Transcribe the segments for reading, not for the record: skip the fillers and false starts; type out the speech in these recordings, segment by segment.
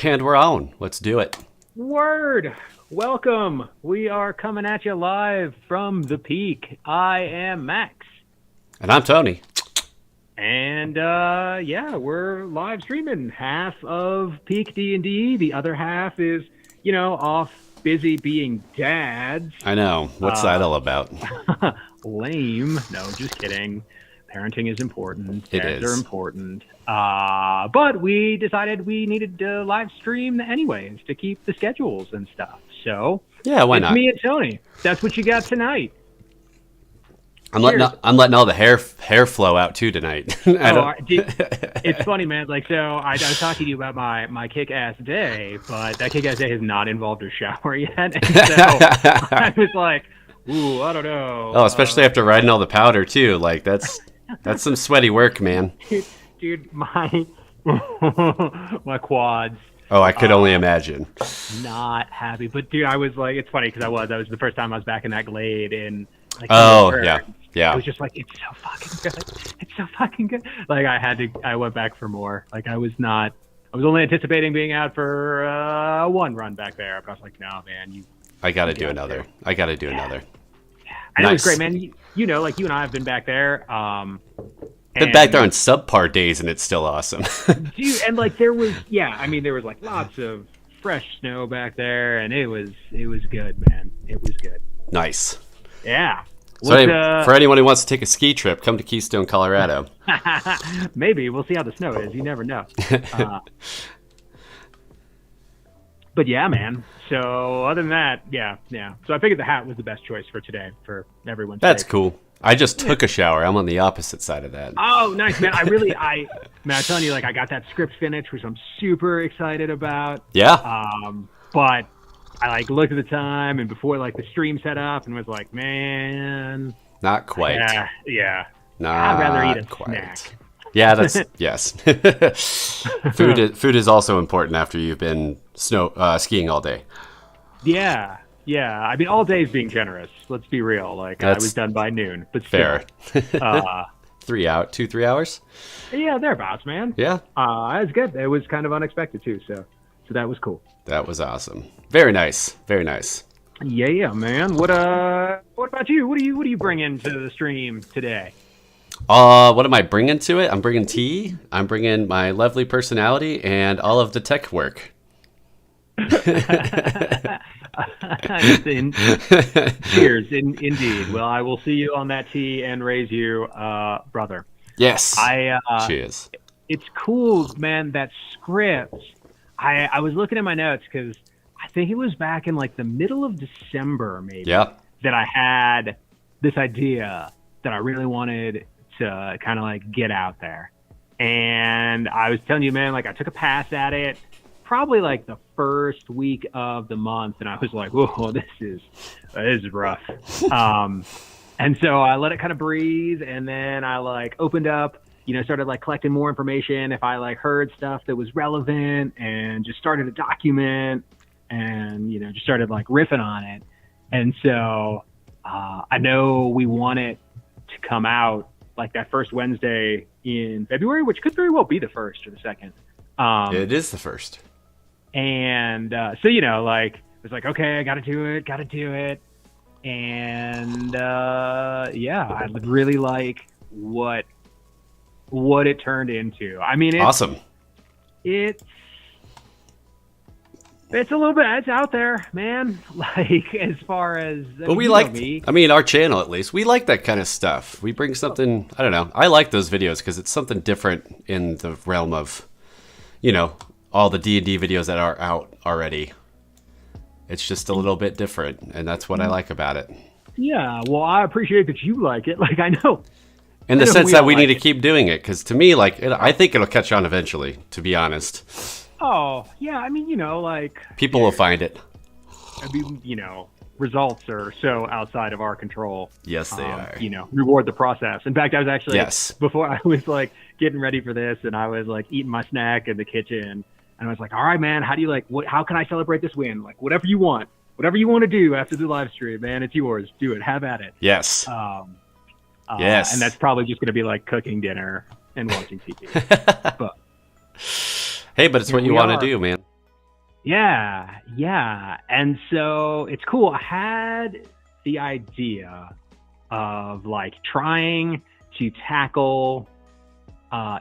And we're on. Let's do it. Word! Welcome! We are coming at you live from the Peak. I am Max. And I'm Tony. And yeah, we're live streaming half of PeakD&D. The other half is, off busy being dads. I know. What's that all about? Lame. No, just kidding. Parenting is important. It Dads is. are important. But we decided we needed to live stream anyways to keep the schedules and stuff. So Yeah, why it's not? me and Tony. That's what you got tonight. I'm letting all the hair flow out too tonight. It's funny, man. So I was talking to you about my kick-ass day, but that kick-ass day has not involved a shower yet. And so I was like, ooh, I don't know. Oh, especially after riding all the powder too. Like that's some sweaty work, man. Dude, my my quads. Oh, I could only imagine. Not happy, but dude, I was like, it's funny because I was the first time I was back in that glade and. Oh yeah. I was just like, it's so fucking good. It's so fucking good. I went back for more. I was only anticipating being out for one run back there, but I was like, no, man, I gotta do another. I gotta do another. Yeah. And Nice. it was great, man. You and I have been back there. Been back there on subpar days, and it's still awesome. Dude, and there was, there was lots of fresh snow back there, and it was good, man. It was good. Nice. Yeah. So for anyone who wants to take a ski trip, come to Keystone, Colorado. Maybe we'll see how the snow is. You never know. But yeah, man. So other than that, yeah. So I figured the hat was the best choice for today for everyone's That's sake. cool. I just took a shower. I'm on the opposite side of that. Oh, nice, man. I'm telling you, I got that script finished, which I'm super excited about. Yeah. But I looked at the time and before the stream set up and was like, man, Not quite. yeah. Not I'd rather eat a quite. snack. Yeah, that's yes. Food is also important after you've been skiing all day. Yeah. All day's being generous. Let's be real. I was done by noon, but still. Fair. 3 hours. Yeah, thereabouts, man. Yeah, It was good. It was kind of unexpected too, so that was cool. that was awesome. Very nice. Very nice. Yeah, man. What about you? What do you bring into the stream today? What am I bringing to it? I'm bringing tea. I'm bringing my lovely personality and all of the tech work. Cheers, indeed. Well, I will see you on that tea and raise you, brother. Yes. Cheers. It's cool, man. That script. I was looking at my notes because I think it was back in the middle of December, maybe. Yeah. That I had this idea that I really wanted to kind of get out there, and I was telling you, man, I took a pass at it. Probably the first week of the month, and I was like, "Whoa, this is rough." And so I let it kind of breathe, and then I opened up, started collecting more information if I heard stuff that was relevant, and just started to document, and just started riffing on it. And so I know we want it to come out that first Wednesday in February, which could very well be the first or the second. It is the first. And so it was okay, I gotta do it, and I really like what it turned into. It's Awesome. It's a little bit, it's out there, man. As far as But we like, our channel at least, we like that kind of stuff. We bring something, I don't know. I like those videos because it's something different in the realm of, all the D&D videos that are out already. It's just a little bit different, and that's what I like about it. Yeah, well, I appreciate that you like it. I know. In the sense that we need to it. keep doing it, because to me, I think it'll catch on eventually, to be honest. Oh, yeah, People will find it. Results are so outside of our control. Yes, they are. Reward the process. In fact, I was actually, Yes. before I was getting ready for this, and I was eating my snack in the kitchen, and I was like, all right, man, how do you how can I celebrate this win? Whatever you want to do after the live stream, man, it's yours. Do it. Have at it. Yes. Yes. And that's probably just going to be cooking dinner and watching TV. But hey, but it's what you want to do, man. Yeah. And so it's cool. I had the idea of like trying to tackle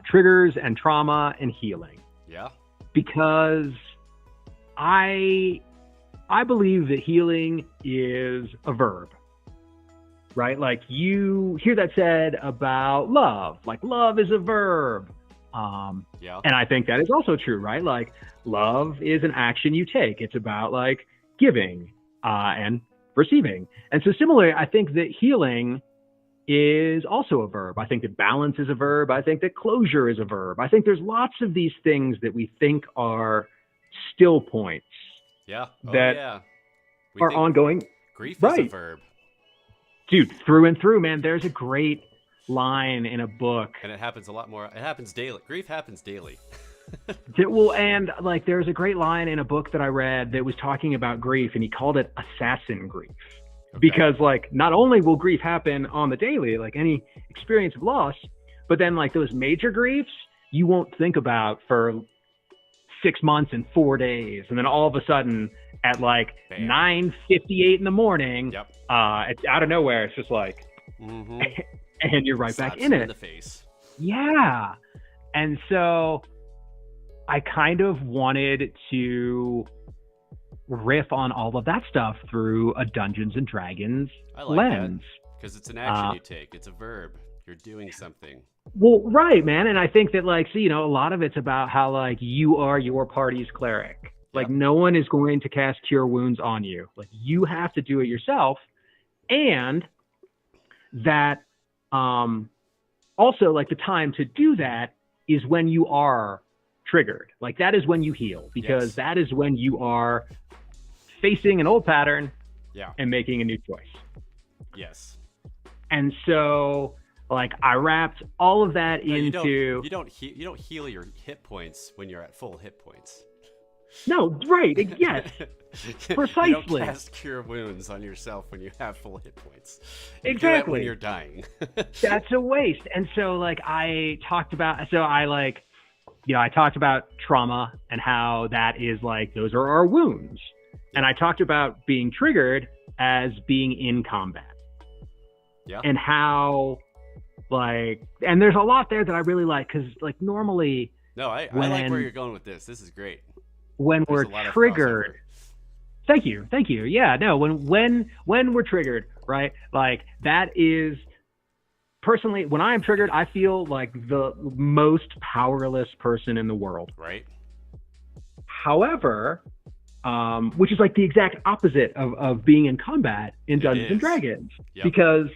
triggers and trauma and healing Yeah. because I I believe that healing is a verb, right? Like you hear that said about love, like love is a verb. Yeah. And I think that is also true, right? Like love is an action you take. It's about like giving and receiving. And so similarly, I think that healing is also a verb. I think that balance is a verb. I think that closure is a verb. I think there's lots of these things that we think are still points Yeah. Oh, that yeah. We are think ongoing. grief is a Right. verb, Dude, through and through, man. There's a great line in a book and it happens a lot more. It happens daily. Grief happens daily. that will, and like there's a great line in a book that I read that was talking about grief, and he called it assassin grief. Okay. Because like not only will grief happen on the daily, like any experience of loss, but then like those major griefs you won't think about for 6 months and 4 days, and then all of a sudden at like Bam. 9:58 in the morning, Yep. it's out of nowhere. It's just like, Mm-hmm. and you're right back Slaps in you it. in the face. Yeah. And so I kind of wanted to riff on all of that stuff through a Dungeons and Dragons I like lens. Because it's an action you take. It's a verb. You're doing something. Well, right, man. And I think that like, so, you know, a lot of it's about how like you are your party's cleric. Like Yep. no one is going to cast cure wounds on you. Like you have to do it yourself. And that also like the time to do that is when you are triggered. Like that is when you heal, because Yes. that is when you are facing an old pattern Yeah. and making a new choice. Yes. And so like I wrapped all of that No, into you don't heal your hit points when you're at full hit points. No, right. Yes. You Precisely. don't cast cure wounds on yourself when you have full hit points. You do that Exactly. when you're dying. That's a waste. And so like I talked about trauma and how that is like those are our wounds. And I talked about being triggered as being in combat. Yeah. And how like, and there's a lot there that I really like, because like normally No, I like when- where you're going with this. This is great. when There's we're a lot of triggered, crossover. thank you. Yeah, no, when we're triggered, right? Like that is personally when I am triggered, I feel like the most powerless person in the world. Right? However, which is like the exact opposite of being in combat in It Dungeons and is. Dragons, Yep. because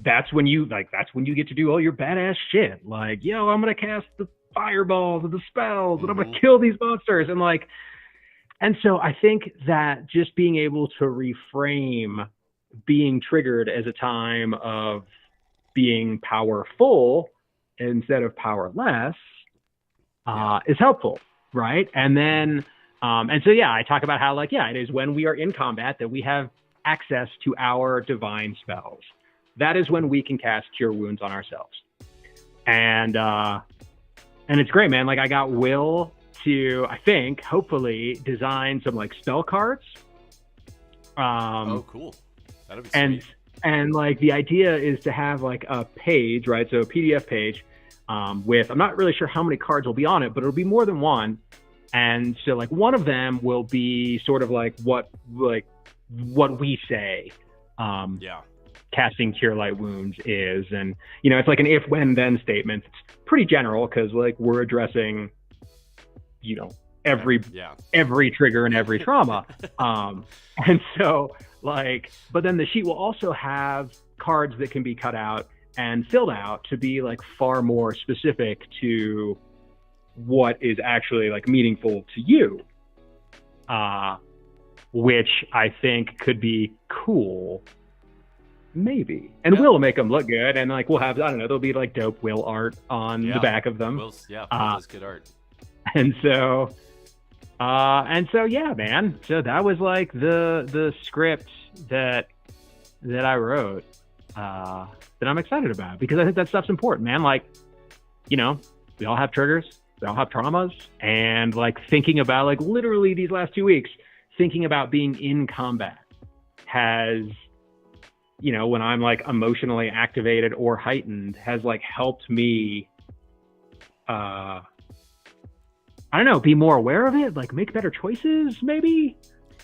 that's when you get to do all your badass shit. Like, yo, I'm gonna cast the fireballs and the spells, and I'm gonna kill these monsters, and like, and so I think that just being able to reframe being triggered as a time of being powerful instead of powerless is helpful, right? And then, and so yeah, I talk about how like, yeah, it is when we are in combat that we have access to our divine spells. That is when we can cast cure wounds on ourselves. And it's great, man. Like I got Will to, I think, hopefully design some like spell cards. Oh, cool. That'll be And sweet. and like the idea is to have like a page, right? So a PDF page with, I'm not really sure how many cards will be on it, but it'll be more than one. And so like one of them will be sort of like what we say. Yeah. Casting cure light wounds is, and you know, it's like an if, when, then statement. It's pretty general because like we're addressing, you know, every trigger and every trauma. And so like, but then the sheet will also have cards that can be cut out and filled out to be like far more specific to what is actually like meaningful to you, which I think could be cool. Maybe. And Yeah. we'll make them look good. And like, we'll have, I don't know, there'll be like dope Will art on Yeah. the back of them. Will does good art. And so yeah, man. So that was like the script that I wrote, that I'm excited about, because I think that stuff's important, man. Like, you know, we all have triggers. they all have traumas, and like thinking about like literally these last 2 weeks, thinking about being in combat has, you know, when I'm like emotionally activated or heightened, has like helped me, I don't know, be more aware of it, like make better choices, maybe.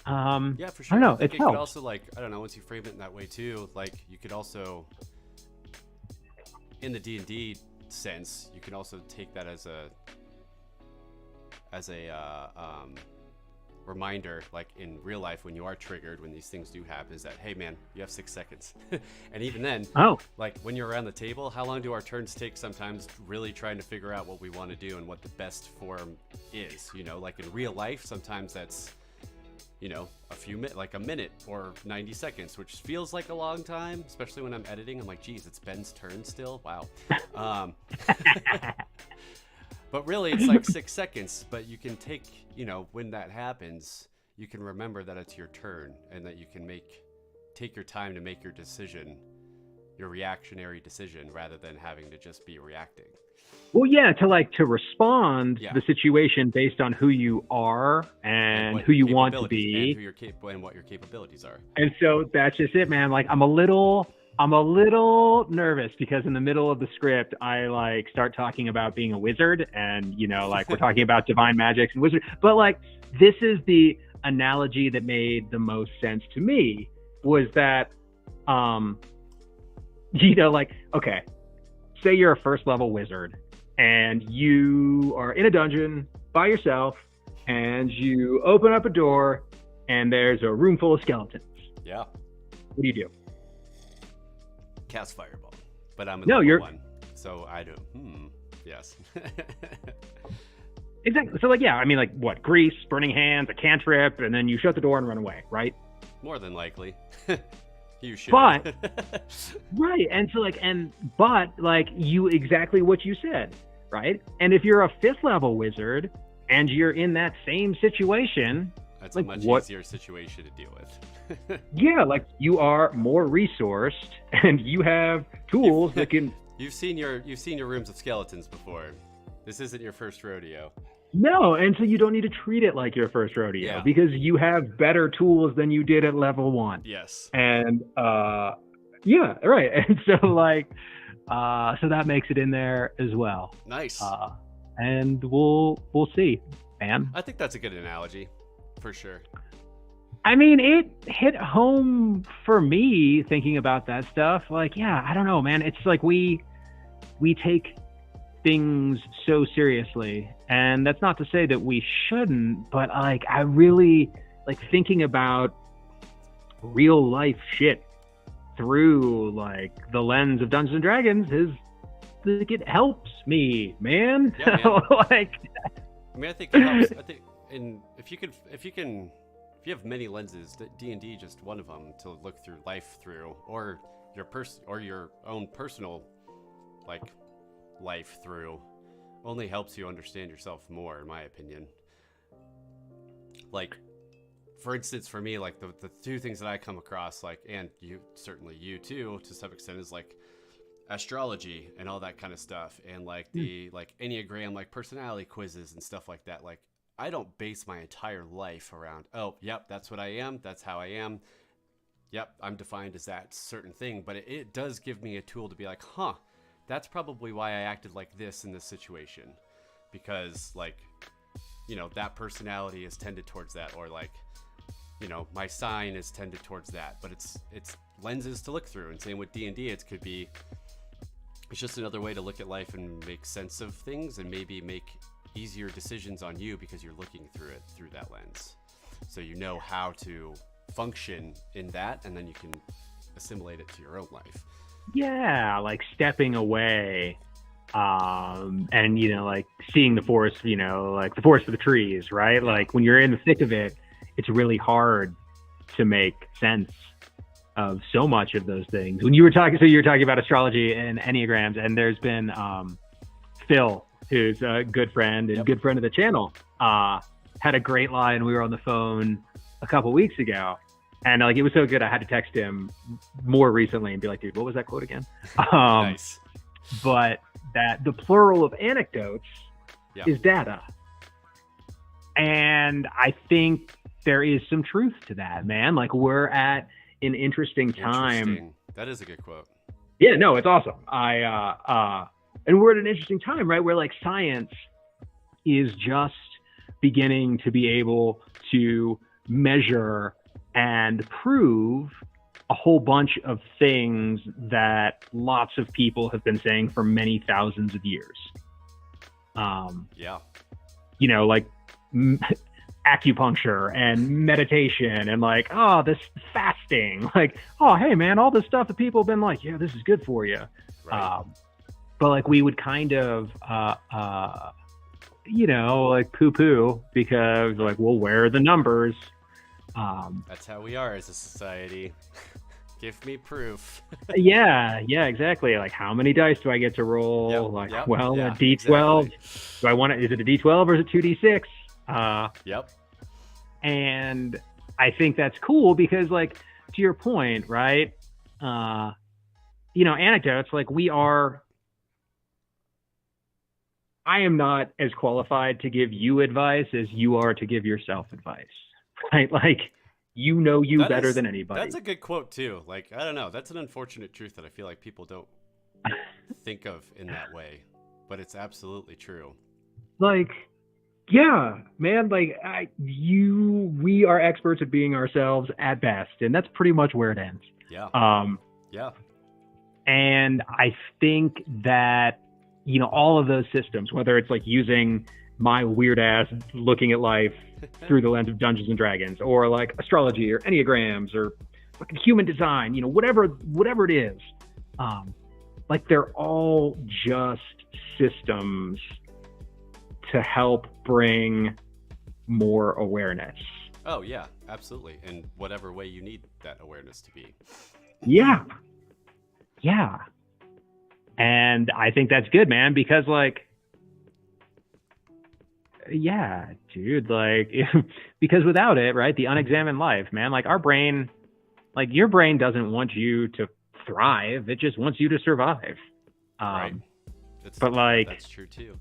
Yeah, for sure. I don't know. It It's could helped. also, like, I don't know, once you frame it in that way too, like you could also, in the D&D sense, you can also take that as a reminder, like in real life when you are triggered, when these things do happen, is that, hey man, you have 6 seconds. And even then, like when you're around the table, how long do our turns take sometimes, really trying to figure out what we want to do and what the best form is, you know? Like in real life, sometimes that's, you know, like a minute or 90 seconds, which feels like a long time, especially when I'm editing. I'm like, geez, it's Ben's turn still. Wow. But really it's like 6 seconds, but you can take, you know, when that happens, you can remember that it's your turn and that you can take your time to make your decision, your reactionary decision, rather than having to just be reacting. Well, yeah, to respond to the situation based on who you are and who you want to be, and who you're capable and what your capabilities are. And so that's just it, man. Like I'm a little nervous because in the middle of the script, I like start talking about being a wizard, and you know, like we're talking about divine magics and wizard. But like this is the analogy that made the most sense to me, was that, you know, like, okay, say you're a first level wizard and you are in a dungeon by yourself and you open up a door and there's a room full of skeletons. Yeah. What do you do? Cast Fireball. But I'm you're one, so I do. Yes. Exactly. So like, yeah, I mean, like what? Grease, burning hands, a cantrip, and then you shut the door and run away, right? More than likely. You should. But right, and so like, but you, exactly what you said, right? And if you're a 5th level wizard and you're in that same situation, that's like, a much easier situation to deal with. Yeah, like you are more resourced and you have tools that can. You've seen your rooms of skeletons before. This isn't your first rodeo. No, and so you don't need to treat it like your first rodeo, because you have better tools than you did at level 1. Yes. And yeah, right. And so like, so that makes it in there as well. Nice. And we'll see, man. I think that's a good analogy, for sure. I mean, it hit home for me thinking about that stuff. Like, yeah, I don't know, man. It's like we take things so seriously, and that's not to say that we shouldn't, but like I really like thinking about real life shit through like the lens of Dungeons and Dragons is like, it helps me, man. Yeah, man. Like, I mean, I think it helps. I think, and if you have many lenses, D&D just one of them to look through life through, or your own personal like life through, only helps you understand yourself more, in my opinion. Like, for instance, for me, like the 2 things that I come across, like, and you too, to some extent, is like astrology and all that kind of stuff, and like the like Enneagram, like personality quizzes and stuff like that. Like, I don't base my entire life around, oh, yep, that's what I am, that's how I am, yep, I'm defined as that certain thing. But it does give me a tool to be like, huh, that's probably why I acted like this in this situation, because like, you know, that personality is tended towards that, or like, you know, my sign is tended towards that. But it's lenses to look through, and same with D&D. It's just another way to look at life and make sense of things, and maybe make easier decisions on you because you're looking through it through that lens, so you know how to function in that, and then you can assimilate it to your own life. Yeah, like stepping away, and you know, like seeing the forest, you know, like the forest for the trees, right? Like when you're in the thick of it, it's really hard to make sense of so much of those things. When you were talking about astrology and Enneagrams, and there's been Phil, who's a good friend and good friend of the channel, had a great line. We were on the phone a couple weeks ago, and like it was so good, I had to text him more recently and be like, dude, what was that quote again? Nice. But that the plural of anecdotes is data. And I think there is some truth to that, man. Like, we're at an interesting time. That is a good quote. Yeah, no, it's awesome. And we're at an interesting time, right? Where like science is just beginning to be able to measure and prove a whole bunch of things that lots of people have been saying for many thousands of years. You know, like acupuncture and meditation and like, oh, this fasting, like, oh, hey man, all this stuff that people have been like, yeah, this is good for you. Right. But like we would kind of, you know, like poo-poo because like, well, where are the numbers? That's how we are as a society. Give me proof. yeah, exactly. Like, how many dice do I get to roll? A D12. Exactly. Do I want it? Is it a D12 or is it 2D6? Yep. And I think that's cool because, like, to your point, right? You know, anecdotes, like I am not as qualified to give you advice as you are to give yourself advice, right? Like, you know better than anybody. That's a good quote too. Like, I don't know. That's an unfortunate truth that I feel like people don't think of in that way, but it's absolutely true. Like, yeah, man, like we are experts at being ourselves at best. And that's pretty much where it ends. Yeah. Yeah. And I think that, you know, all of those systems, whether it's like using my weird ass looking at life through the lens of Dungeons and Dragons, or like astrology or enneagrams or fucking human design, you know, whatever it is, like they're all just systems to help bring more awareness. Oh yeah, absolutely. In whatever way you need that awareness to be. Yeah. And I think that's good, man, because like, yeah, dude, like, because without it, right, the unexamined life, man, like our brain, like your brain doesn't want you to thrive. It just wants you to survive. Right. But like, that's true too.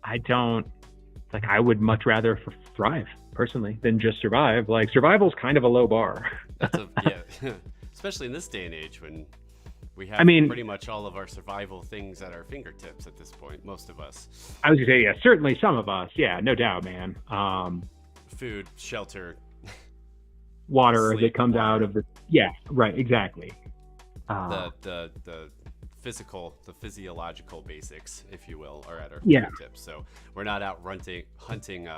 I would much rather thrive personally than just survive. Like, survival's kind of a low bar. Yeah, especially in this day and age when we have pretty much all of our survival things at our fingertips at this point, most of us. I was gonna say, yeah, certainly some of us. Yeah, no doubt, man. Food, shelter, water as it comes out of the. Yeah, right, exactly. The physiological basics, if you will, are at our fingertips. So we're not out hunting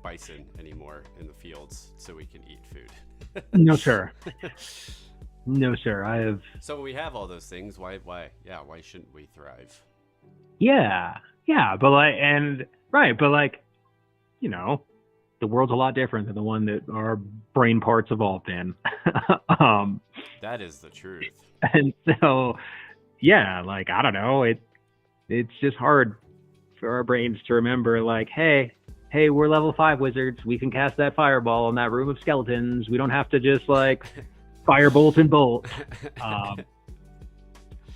bison anymore in the fields so we can eat food. No, sir. No, sir. So we have all those things. Why shouldn't we thrive? Yeah, but like, you know, the world's a lot different than the one that our brain parts evolved in. That is the truth. And so, yeah, like, I don't know, it's just hard for our brains to remember, like, hey, we're level 5 wizards. We can cast that fireball in that room of skeletons. We don't have to just like firebolt and bolt.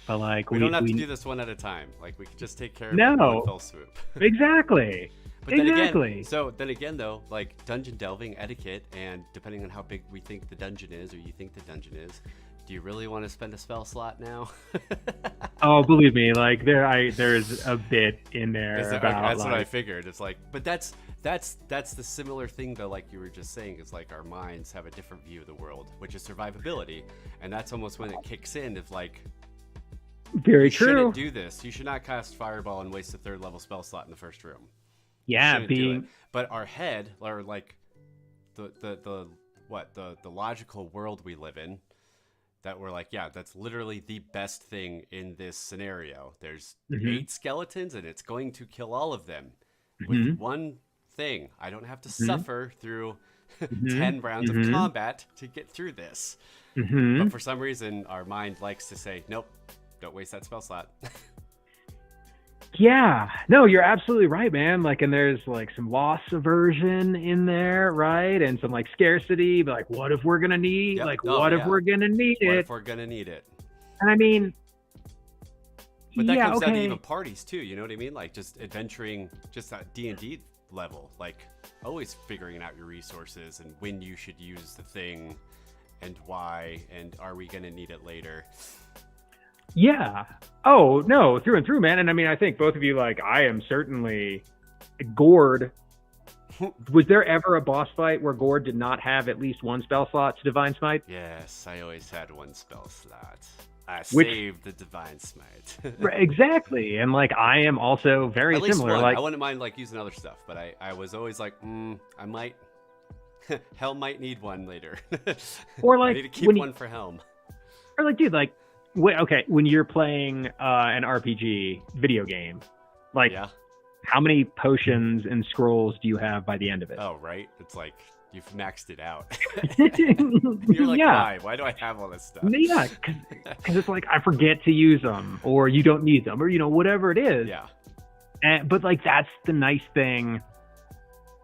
But like, we don't have to do this one at a time. Like, we could just take care of it in one fell swoop. Exactly. But then again, though, like dungeon delving etiquette, and depending on how big we think the dungeon is, or you think the dungeon is, do you really want to spend a spell slot now? Oh, believe me, like there's a bit in there about. That's what I figured. It's like, but that's the similar thing though. Like you were just saying, it's like our minds have a different view of the world, which is survivability, and that's almost when it kicks in. If like, very true. You shouldn't do this. You should not cast fireball and waste a 3rd level spell slot in the first room. Yeah, but our head, or like the logical world we live in, that we're like, yeah, that's literally the best thing in this scenario. There's 8 skeletons and it's going to kill all of them with one thing. I don't have to suffer through 10 rounds of combat to get through this. But for some reason, our mind likes to say, nope, don't waste that spell slot. Yeah, no, you're absolutely right, man. Like, and there's like some loss aversion in there, right? And some like scarcity, but like, what if we're gonna need? If we're gonna need it? What if we're gonna need it? And I mean, But that Yeah, comes down to okay. even parties too. You know what I mean? Like just adventuring, just at D&D level. Like always figuring out your resources and when you should use the thing, and why, and are we gonna need it later? Yeah. Oh, no, through and through, man. And I mean, I think both of you, like, I am certainly Gord. Was there ever a boss fight where Gord did not have at least one spell slot to Divine Smite? Yes, I always had one spell slot. I Which, saved the Divine Smite. exactly. And like, I am also very At least similar. one. Like, I wouldn't mind like using other stuff, but I was always like, I might, Helm might need one later. or I like, need to keep one for Helm. or like, dude, like, okay, when you're playing an RPG video game, like, Yeah. how many potions and scrolls do you have by the end of it? Oh, right. It's like you've maxed it out. You're You're like, why? Why do I have all this stuff? Yeah, because it's like I forget to use them, or you don't need them, or whatever it is. Yeah. But like that's the nice thing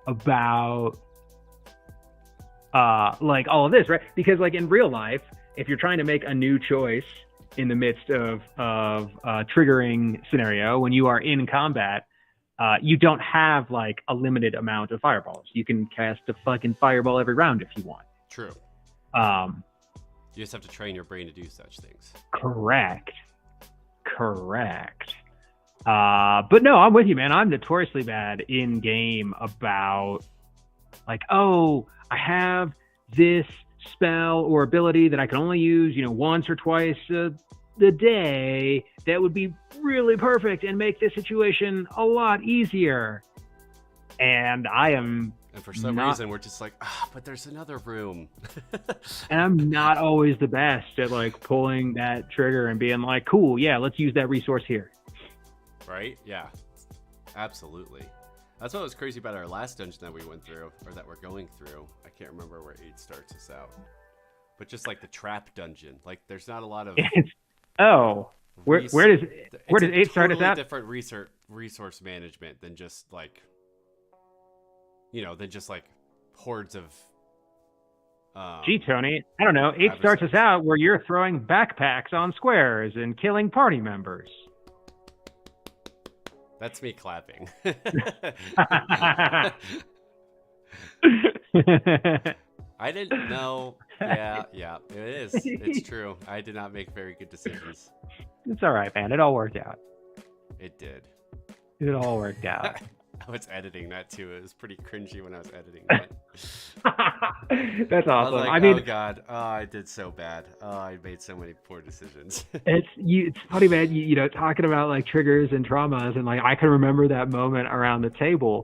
about like all of this, right? Because like in real life, if you're trying to make a new choice in the midst of triggering scenario when you are in combat, you don't have like a limited amount of fireballs. You can cast a fucking fireball every round if you want. True. Um, You just have to train your brain to do such things. Correct. But no, I'm with you, man. I'm notoriously bad in game about like, oh, I have this spell or ability that I can only use, once or twice a day. That would be really perfect and make this situation a lot easier. And I am, And for some reason, we're just like, but there's another room. and I'm not always the best at like pulling that trigger and being like, cool, yeah, let's use that resource here. Right? Yeah. Absolutely. That's what was crazy about our last dungeon that we went through, or that we're going through. I can't remember where 8 starts us out. But just like the trap dungeon. Like there's not a lot of where does 8 start us out? Different resource management than just like hordes of Gee, Tony, I don't know. 8 starts us out where you're throwing backpacks on squares and killing party members. That's me clapping. I didn't know. Yeah, it is. It's true. I did not make very good decisions. It's all right, man. It all worked out. It did. It all worked out. I was editing that too. It was pretty cringy when I was editing that. That's awesome. I was like, oh god, I did so bad. I made so many poor decisions. It's funny, man. Talking about like triggers and traumas, and like I can remember that moment around the table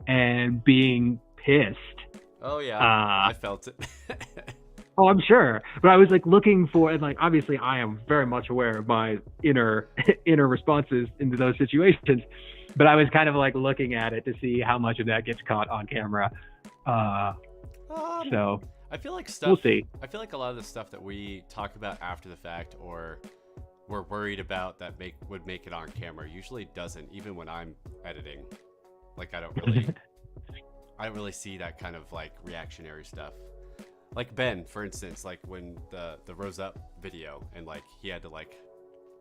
and being pissed. Oh yeah, I felt it. Oh, I'm sure. But I was like looking for, and like obviously I am very much aware of my inner responses into those situations. But I was kind of like looking at it to see how much of that gets caught on camera. So I feel like stuff. We'll see. I feel like a lot of the stuff that we talk about after the fact, or we're worried about that would make it on camera, usually doesn't. Even when I'm editing, like I don't really see that kind of like reactionary stuff. Like Ben, for instance, like when the Rose Up video, and like he had to like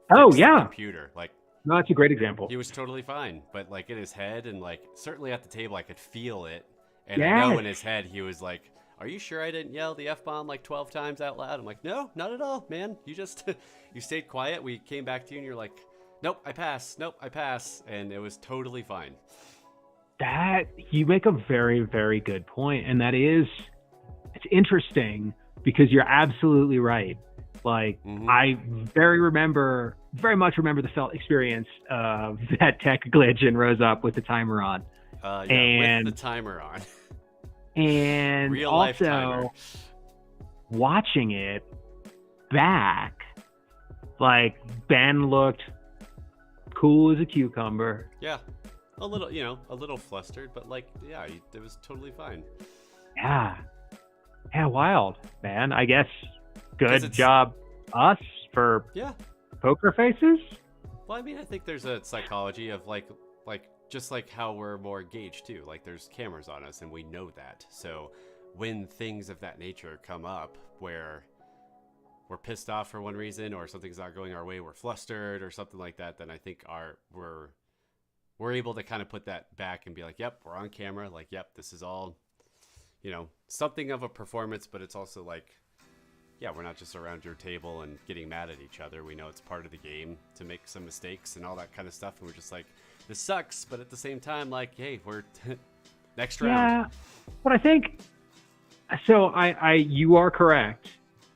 fix the computer, like. No, that's a great example. He was totally fine, but like in his head and like certainly at the table, I could feel it. And I know in his head, he was like, are you sure I didn't yell the F-bomb like 12 times out loud? I'm like, no, not at all, man. You just, you stayed quiet. We came back to you and you're like, nope, I pass. Nope, I pass. And it was totally fine. That, you make a very, very good point. And that is, it's interesting because you're absolutely right. Like, I very much remember the felt experience of that tech glitch in Rose Up with the timer on. With the timer on. And Real life timer. Watching it back, like, Ben looked cool as a cucumber. Yeah. A little flustered, but like, yeah, it was totally fine. Yeah, wild, man. I guess good job us for poker faces. Well, I mean, I think there's a psychology of like just like how we're more engaged too. Like there's cameras on us and we know that. So when things of that nature come up where we're pissed off for one reason, or something's not going our way, we're flustered or something like that, then I think we're able to kind of put that back and be like, yep, we're on camera. Like, yep, this is all, something of a performance, but it's also like, yeah, we're not just around your table and getting mad at each other. We know it's part of the game to make some mistakes and all that kind of stuff. And we're just like, this sucks. But at the same time, like, hey, we're next round. Yeah, but I think, so you are correct.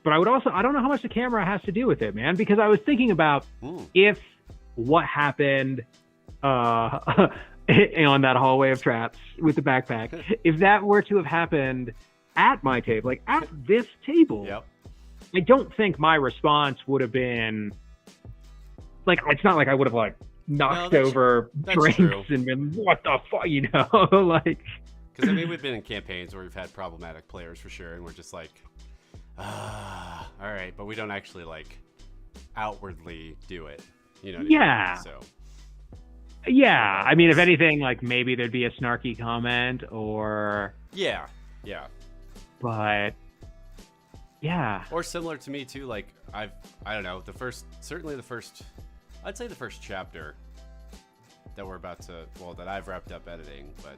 But I don't know how much the camera has to do with it, man, because I was thinking about if what happened on that hallway of traps with the backpack, if that were to have happened at my table, like at this table, Yep. I don't think my response would have been like, it's not like I would have like knocked over drinks true. and been, what the fuck, like. Because I mean, we've been in campaigns where we've had problematic players for sure, and we're just like, all right, but we don't actually like outwardly do it, what I mean? So yeah, I mean, if anything, like maybe there'd be a snarky comment or yeah, but yeah, or similar to me too. Like I don't know, I'd say the first chapter that we're about to, that I've wrapped up editing, but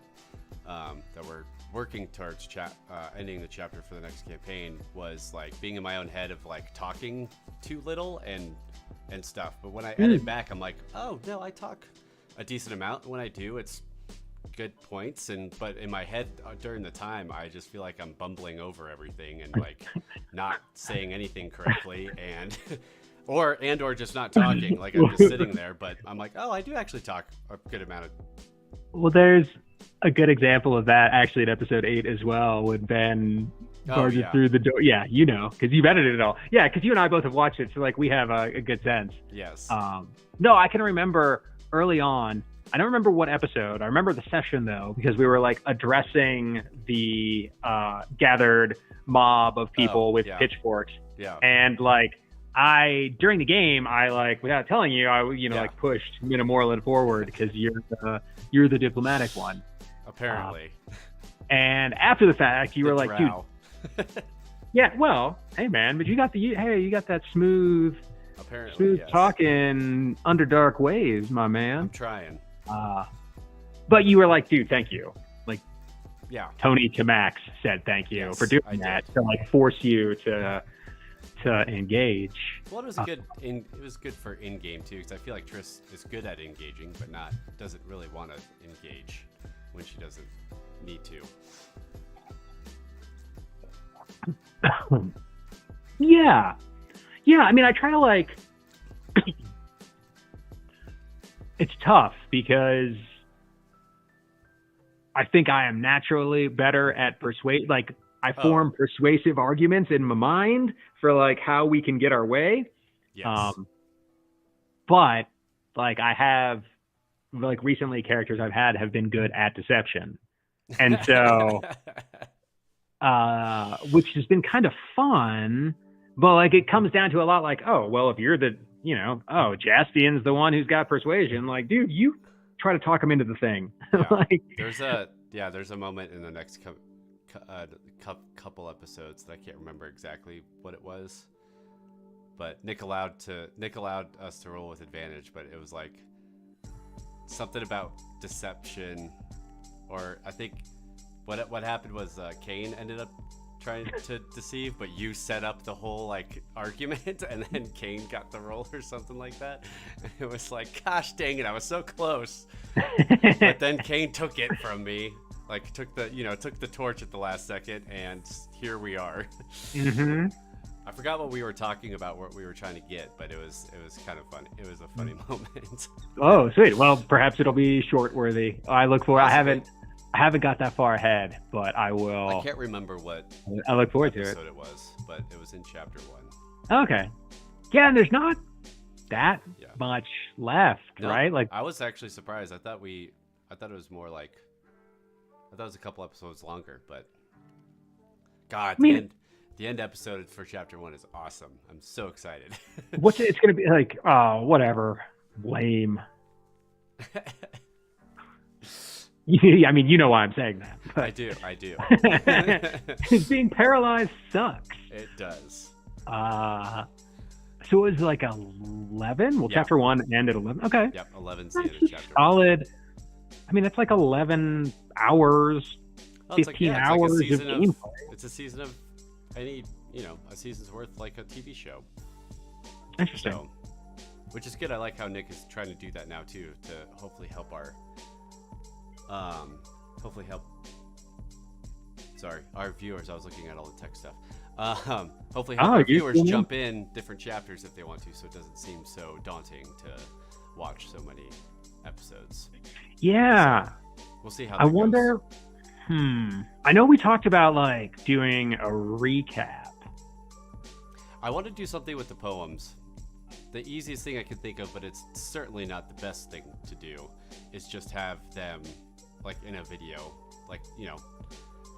that we're working towards ending the chapter for the next campaign, was like being in my own head of like talking too little and stuff. But when I edit back, I'm like, oh no, I talk a decent amount. When I do, it's good points, but in my head during the time, I just feel like I'm bumbling over everything and like not saying anything correctly, and or just not talking, like I'm just sitting there. But I'm like, oh, I do actually talk a good amount of. Well, there's a good example of that actually in episode 8 as well, when Ben barges through the door. Yeah, because you've edited it all. Yeah, because you and I both have watched it, so like we have a good sense. Yes. No, I can remember early on. I don't remember what episode. I remember the session though, because we were like addressing the gathered mob of people with pitchforks. Yeah. And like during the game, I like, without telling you, like pushed Mina Moreland forward because you're the diplomatic one. Apparently. And after the fact, you were like, dude. Yeah, well, hey man, but you got that smooth talking Underdark waves, my man. I'm trying. But you were like, dude, thank you. Like, yeah, Tony to Max said thank you for doing that to like force you to engage. Well, it was good for in-game too, because I feel like Triss is good at engaging, but doesn't really want to engage when she doesn't need to. Yeah. I mean, I try to like. It's tough because I think I am naturally better at persuade. Like I form persuasive arguments in my mind for like how we can get our way. Yes. But like I have like recently characters I've had have been good at deception. And so, which has been kind of fun, but like it comes down to a lot like, oh, well, if you're the, Jastian's the one who's got persuasion, like, dude, you try to talk him into the thing. Yeah. Like, there's a moment in the next couple episodes that I can't remember exactly what it was, but Nick allowed us to roll with advantage, but it was like something about deception, or I think what happened was Kane ended up trying to deceive, but you set up the whole like argument, and then Kane got the roll or something like that. It was like, gosh dang it, I was so close. But then Kane took it from me, like took the torch at the last second, and here we are. Mm-hmm. I forgot what we were talking about, what we were trying to get, but it was kind of funny. It was a funny moment. Oh, sweet. Well, perhaps it'll be short worthy. I look forward. I haven't got that far ahead, but I will. I can't remember what I look forward to episode it was, but it was in chapter 1. Okay. Yeah, and there's not that much left, right? Like, I was actually surprised. I thought it was more like, I thought it was a couple episodes longer, but God, the end episode for chapter 1 is awesome. I'm so excited. It's gonna be like? Whatever. Lame. I mean, you know why I'm saying that. But... I do. Being paralyzed sucks. It does. So it was like 11. Well, Yeah. chapter 1 ended 11. Okay. Yep, 11's the end That's of a chapter 1. solid. I mean, that's like 11 hours, Oh, 15 it's hours like a of season gameplay. it's a season of any, a season's worth like a TV show. Interesting. So, which is good. I like how Nick is trying to do that now too, to hopefully help our viewers. I was looking at all the tech stuff. Hopefully help our viewers jump in different chapters if they want to, so it doesn't seem so daunting to watch so many episodes. Yeah. So, we'll see how I wonder. I know we talked about like doing a recap. I want to do something with the poems. The easiest thing I can think of, but it's certainly not the best thing to do, is just have them like in a video, like,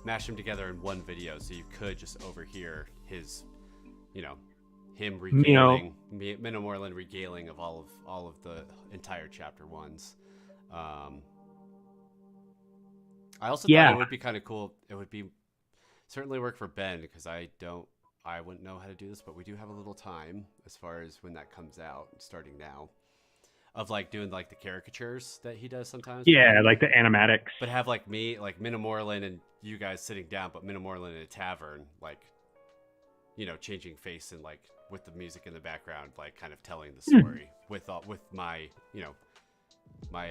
mash them together in one video, so you could just overhear his, him regaling, Minimorland regaling of all of the entire chapter 1s. I also thought it would be kind of cool. It would be certainly work for Ben, because I wouldn't know how to do this, but we do have a little time as far as when that comes out, starting now, of like doing like the caricatures that he does sometimes. Yeah, like the animatics. But have like me, like Minimorland, and you guys sitting down, but Minimorland in a tavern, like, changing face and like with the music in the background, like kind of telling the story with my, my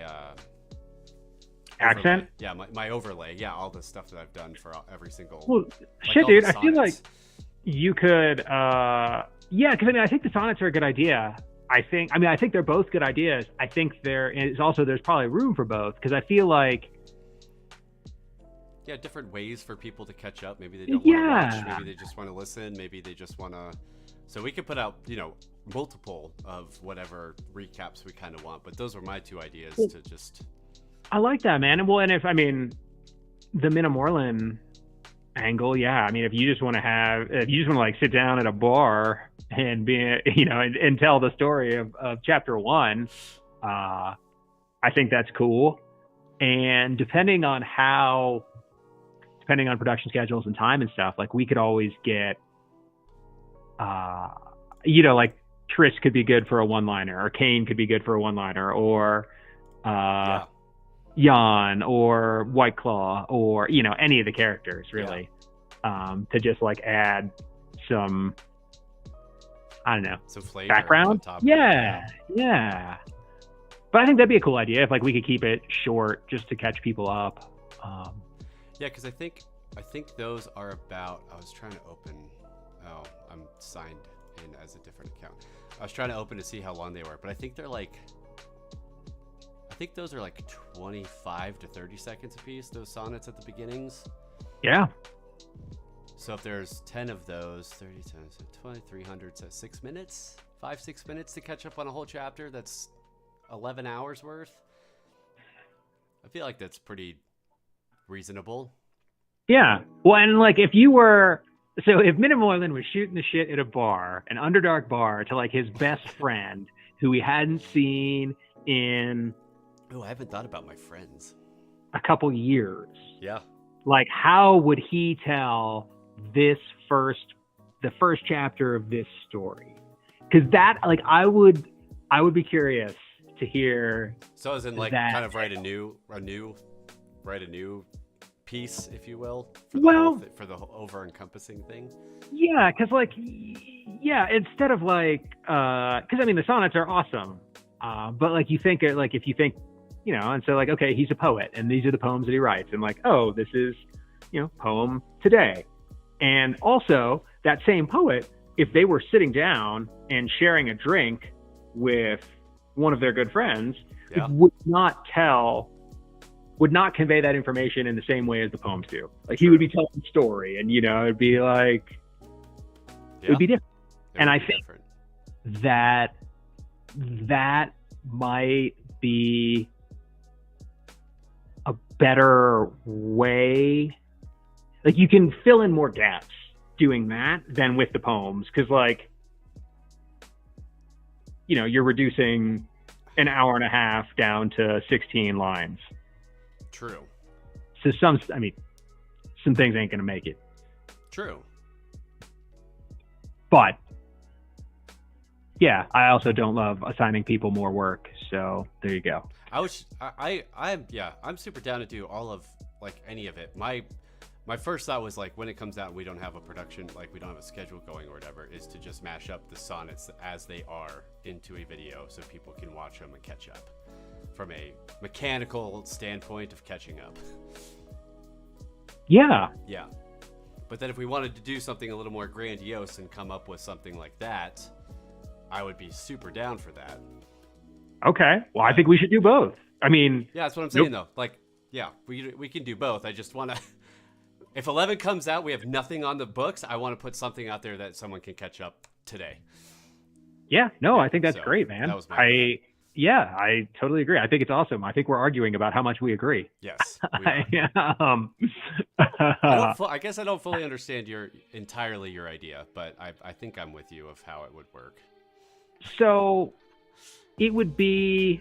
accent. Overlay. Yeah, my overlay. Yeah, all the stuff that I've done for every single. Well, shit, dude. I feel like you could. Because I think the sonnets are a good idea. I think they're both good ideas. I think there's probably room for both, because I feel like. Yeah, different ways for people to catch up. Maybe they don't want to watch. Maybe they just want to listen. Maybe they just want to. So we could put out, multiple of whatever recaps we kind of want. But those were my two ideas to just. I like that, man. And if the Minimorland angle, yeah. I mean, if you just want to like sit down at a bar and be, and tell the story of chapter 1, I think that's cool. And depending on production schedules and time and stuff, like we could always get, like Triss could be good for a one-liner, or Kane could be good for a one-liner, or, Jan or White Claw, or any of the characters really, to just like add some, I don't know, some flavor, background. Yeah. But I think that'd be a cool idea if like we could keep it short just to catch people up. Because I think those are about. I was trying to open. Oh, I'm signed in as a different account. I was trying to open to see how long they were, but I think they're like. I think those are like 25 to 30 seconds a piece, those sonnets at the beginnings. Yeah. So if there's 10 of those, 30 times 2,300, so 6 minutes? 5-6 minutes to catch up on a whole chapter? That's 11 hours worth? I feel like that's pretty reasonable. Yeah. Well, and like if Minimorland was shooting the shit at a bar, an Underdark bar, to like his best friend who he hadn't seen in... Oh, I haven't thought about my friends. A couple years. Yeah. Like, how would he tell the first chapter of this story? Because that, like, I would be curious to hear. So as in, like, kind of write a new piece, if you will, for the over encompassing thing. Yeah, because instead of like, because I mean the sonnets are awesome, but like if you think. And so like, okay, he's a poet and these are the poems that he writes, and like, oh, this is, poem today. And also that same poet, if they were sitting down and sharing a drink with one of their good friends, would not convey that information in the same way as the poems do. Like he would be telling a story and, it'd be like, it would be different. And I think that might be a better way. Like you can fill in more gaps doing that than with the poems, because like you're reducing an hour and a half down to 16 lines. True. So some things ain't gonna make it. True. But Yeah, I also don't love assigning people more work. So there you go. I'm super down to do all of like any of it. My first thought was like when it comes out and we don't have a production, like we don't have a schedule going or whatever, is to just mash up the sonnets as they are into a video so people can watch them and catch up from a mechanical standpoint of catching up. Yeah. Yeah. But then if we wanted to do something a little more grandiose and come up with something like that, I would be super down for that. Okay. Well, I think we should do both. I mean, yeah, that's what I'm saying though. Like, yeah, we can do both. I just want to. If 11 comes out, we have nothing on the books. I want to put something out there that someone can catch up today. Yeah, no, I think that's great, man. That was I totally agree. I think it's awesome. I think we're arguing about how much we agree. Yes, we are. I guess I don't fully understand your idea, but I think I'm with you of how it would work. So it would be,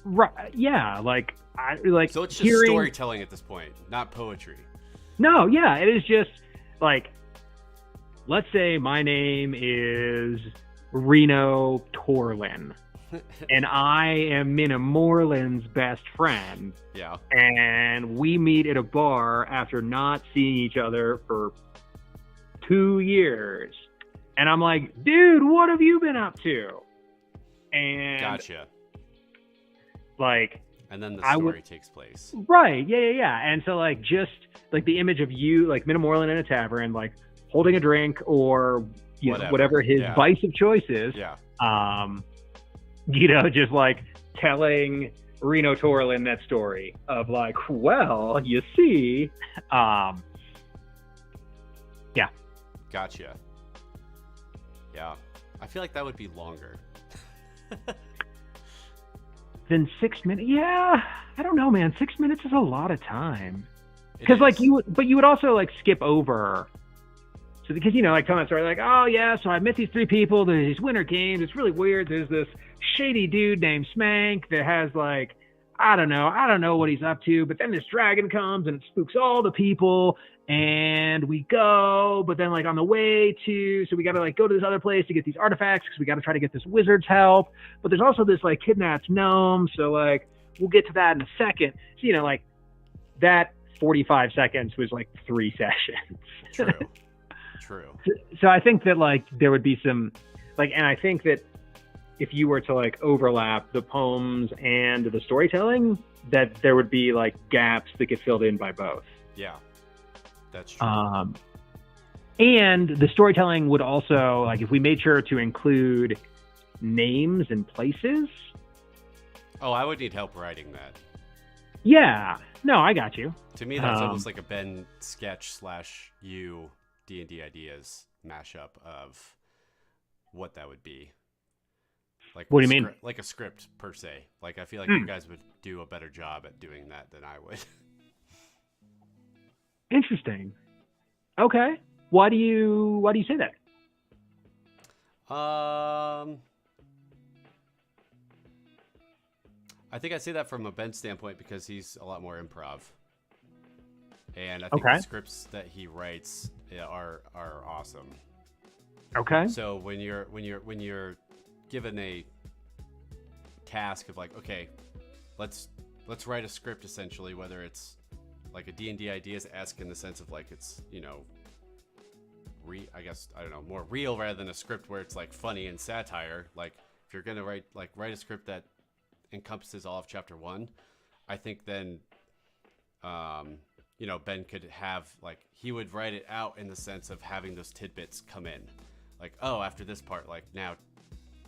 right? Yeah, like So it's just storytelling at this point, not poetry. No, yeah, it is just like, let's say my name is Reno Torlin, and I am Minna Moreland's best friend. Yeah. And we meet at a bar after not seeing each other for 2 years. And I'm like, dude, what have you been up to? And gotcha. Like, and then the story takes place. Right. Yeah. And so like, just like the image of you, like Minna Moreland in a tavern, like holding a drink or you know, whatever his vice of choice is. Yeah. You know, just like telling Reno Torlin that story of like, well, you see, yeah. Gotcha. Yeah. I feel like that would be longer. Than 6 minutes? Yeah. I don't know, man. 6 minutes is a lot of time. Because like you would also like skip over. So because, you know, like telling that story, like, oh yeah, so I met these 3 people, there's these winter games, it's really weird. There's this shady dude named Smank that has like, I don't know what he's up to, but then this dragon comes and it spooks all the people and we go, but then like on the way so we got to like go to this other place to get these artifacts because we got to try to get this wizard's help. But there's also this like kidnapped gnome. So like, we'll get to that in a second. So, you know, like that 45 seconds was like 3 sessions. True. So I think that like there would be some like, and I think that if you were to like overlap the poems and the storytelling, that there would be like gaps that get filled in by both. Yeah, that's true. And the storytelling would also, like, if we made sure to include names and places. Oh, I would need help writing that. Yeah. No, I got you. To me, that's almost like a Ben sketch / you D&D Ideas mashup of what that would be. Like, what do you mean? Like a script per se. Like, I feel like you guys would do a better job at doing that than I would. Interesting. Okay. Why do you say that? I think I say that from a Ben standpoint because he's a lot more improv. And I think the scripts that he writes are awesome. Okay. So when you're given a task of like, okay, let's write a script essentially, whether it's like a D&D Ideas-esque in the sense of like it's, you know, more real rather than a script where it's like funny and satire. Like if you're gonna write a script that encompasses all of chapter 1, I think then you know, Ben could have like, he would write it out in the sense of having those tidbits come in, like, oh, after this part, like now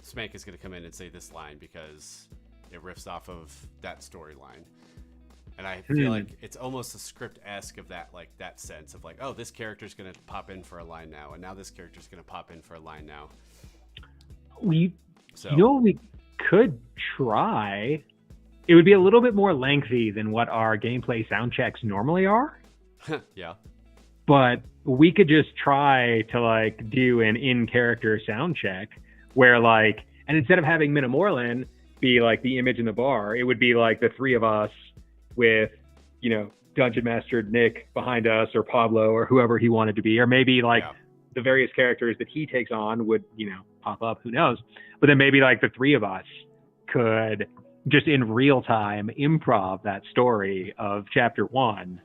Smank is going to come in and say this line because it riffs off of that storyline. And I feel like it's almost a script-esque of that, like that sense of like, oh, this character's going to pop in for a line now, and now this character's going to pop in for a line now. You know what we could try? It would be a little bit more lengthy than what our gameplay sound checks normally are. Yeah. But we could just try to like do an in-character sound check where like, and instead of having Minna Moreland be like the image in the bar, it would be like the 3 of us with, you know, Dungeon Master Nick behind us or Pablo or whoever he wanted to be, or maybe like the various characters that he takes on would, pop up. Who knows? But then maybe like the three of us could just in real time improv that story of chapter 1.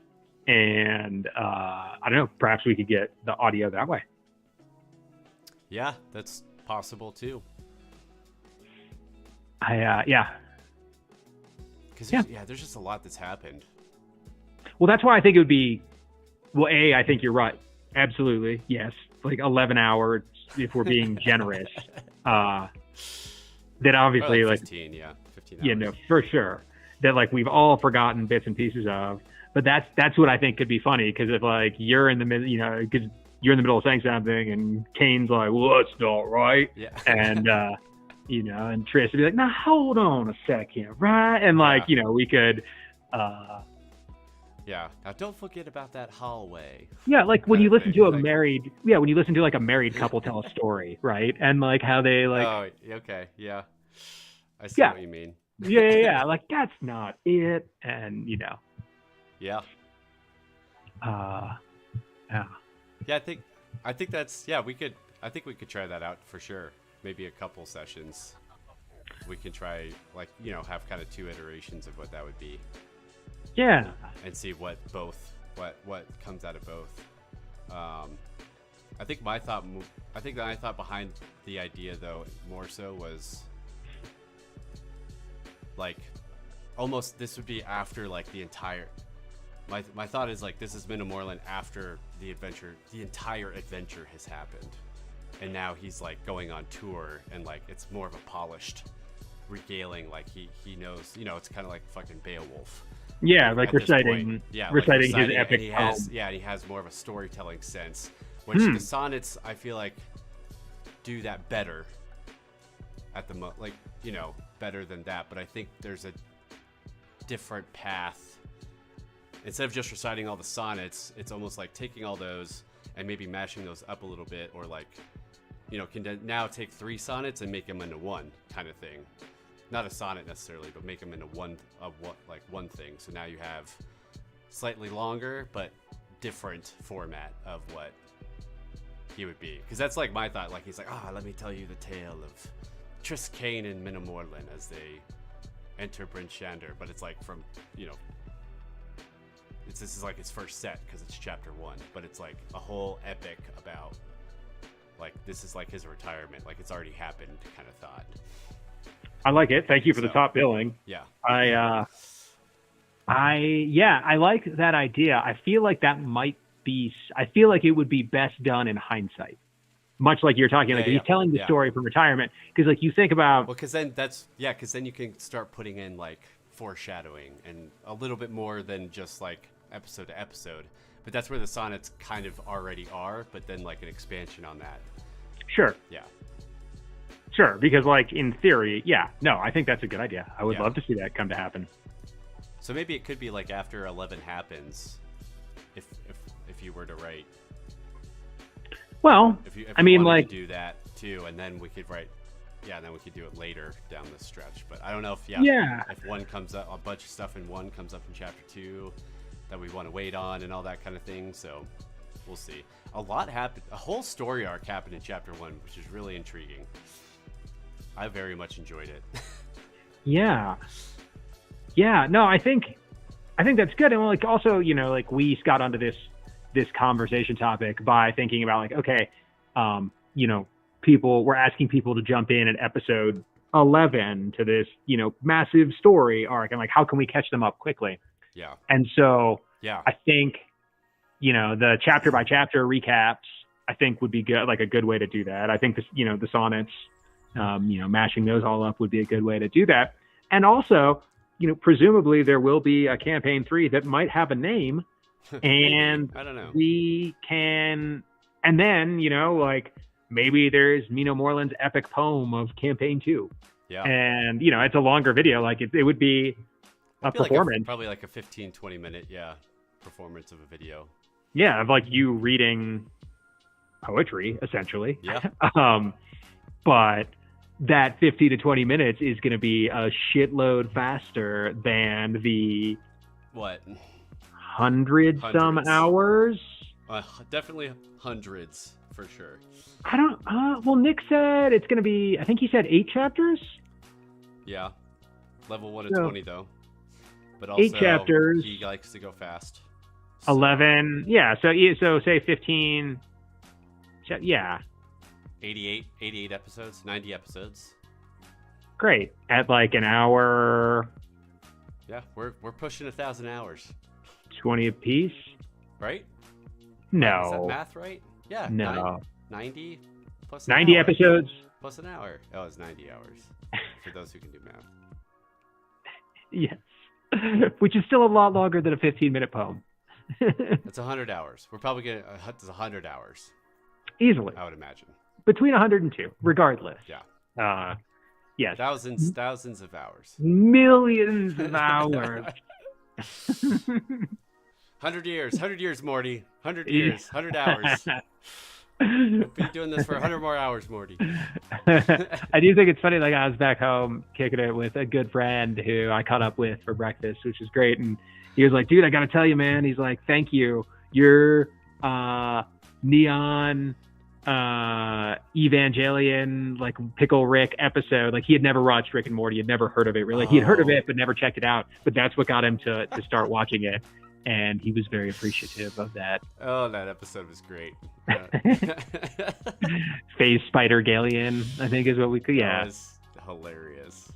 And I don't know, perhaps we could get the audio that way. Yeah, that's possible too. Yeah. Because there's just a lot that's happened. Well, that's why I think it would be, I think you're right. Absolutely. Yes. Like 11 hours, if we're being generous. Then obviously like 15, 15 hours. Yeah, no, for sure. That like we've all forgotten bits and pieces of. But that's what I think could be funny, because if like you're in the middle, because you're in the middle of saying something and Kane's like, well, that's not right. Yeah. And, and Trish would be like, now hold on a second, right? And like, we could, yeah. Now don't forget about that hallway. Yeah, like when you listen to when you listen to like a married couple tell a story, right? And like how they like. Oh, okay, yeah. I see what you mean. Yeah. Like that's not it, and Yeah. Yeah. Yeah, I think that's I think we could try that out for sure. Maybe a couple sessions. We can try have kind of 2 iterations of what that would be. Yeah. And see what comes out of both. I think my thought behind the idea though more so was like almost this would be after like the entire my thought is like this is Minamorland after the entire adventure has happened, and now he's like going on tour, and like it's more of a polished regaling, like he knows, it's kind of like fucking Beowulf. Yeah, like reciting his epic poem. Yeah, and he has more of a storytelling sense, which the sonnets I feel like do that better at the better than that, but I think there's a different path. Instead of just reciting all the sonnets, it's almost like taking all those and maybe mashing those up a little bit, or like, can now take 3 sonnets and make them into one kind of thing. Not a sonnet necessarily, but make them into one thing. So now you have slightly longer, but different format of what he would be. Because that's like my thought. Like he's like, let me tell you the tale of Tris Kane and Minamorland as they enter Bryn Shander. But it's like from, this is like his first set because it's chapter 1, but it's like a whole epic about like this is like his retirement, like it's already happened kind of thought. I like it. Thank you for the top billing. Yeah. I like that idea. I feel like I feel like it would be best done in hindsight. Much like you're talking, he's telling the story from retirement. Because like you think about, because then you can start putting in like foreshadowing and a little bit more than just like episode to episode. But that's where the sonnets kind of already are, but then like an expansion on that. Sure. Yeah. Sure, because like in theory, I think that's a good idea. I would love to see that come to happen. So maybe it could be like after 11 happens, if you were to write. Well, if you like do that too, and then we could write. Yeah, then we could do it later down the stretch. But I don't know if if one comes up, a bunch of stuff in 1 comes up in chapter 2 that we want to wait on and all that kind of thing. So we'll see. A lot happened. A whole story arc happened in chapter 1, which is really intriguing. I very much enjoyed it. Yeah. No, I think that's good. And like also, like we got onto this conversation topic by thinking about like, okay, we're asking people to jump in at episode 11 to this, massive story arc, and like how can we catch them up quickly? Yeah. And so I think, the chapter by chapter recaps, I think would be good, like a good way to do that. I think the sonnets, mashing those all up would be a good way to do that. And also, presumably there will be a campaign 3 that might have a name, and I don't know. We can, and then, like maybe there's Minamorland's epic poem of campaign 2. Yeah. And, it's a longer video. Like it would be a performance. Probably like a 15-20 minute, performance of a video. Yeah. Of like you reading poetry essentially. Yeah. But that 50 to 20 minutes is going to be a shitload faster than the what 100 some hours Definitely hundreds for sure. I don't. Well, Nick said it's going to be. I think he said 8 chapters. Yeah, level 1 to So, 20 though. But also, 8 chapters. He likes to go fast. So, 11. Yeah. So say 15. Yeah. 88 episodes, 90 episodes. Great. At like an hour. Yeah, we're pushing 1,000 hours. 20 apiece. Right? No. Is that math right? Yeah. No. 90 plus 90 hour. episodes. Plus an hour. Oh, it's 90 hours. For those who can do math. Yes. Which is still a lot longer than a 15-minute poem. That's 100 hours. We're probably getting 100 hours. Easily. I would imagine. Between 100 and 2, regardless. Yeah. Yes. Thousands of hours. Millions of hours. 100 years, Morty. 100 years, 100 hours. We'll be doing this for 100 more hours, Morty. I do think it's funny. Like, I was back home kicking it with a good friend who I caught up with for breakfast, which is great. And he was like, dude, I got to tell you, man. He's like, thank you. Your neon Evangelion, like Pickle Rick episode. Like, he had never watched Rick and Morty. He had never heard of it, really. He had heard of it, but never checked it out. But that's what got him to start watching it. And he was very appreciative of that. Oh, that episode was great. Phase Spider Galleon, I think is what we could. Yeah, that was hilarious.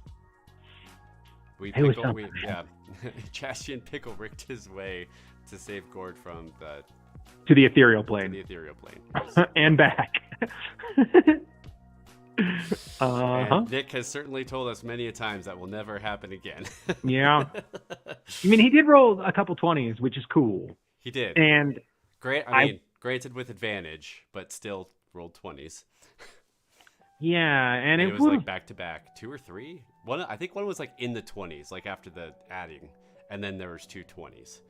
Chastian Pickle Ricked his way to save Gord from to the ethereal plane. And back. And Nick has certainly told us many a times that will never happen again. Yeah. I mean, he did roll a couple 20s, which is cool. He did. And granted with advantage, but still rolled 20s. Yeah, and it was like back to back, 2 or 3. I think one was like in the 20s, like after the adding, and then there was 2 20s.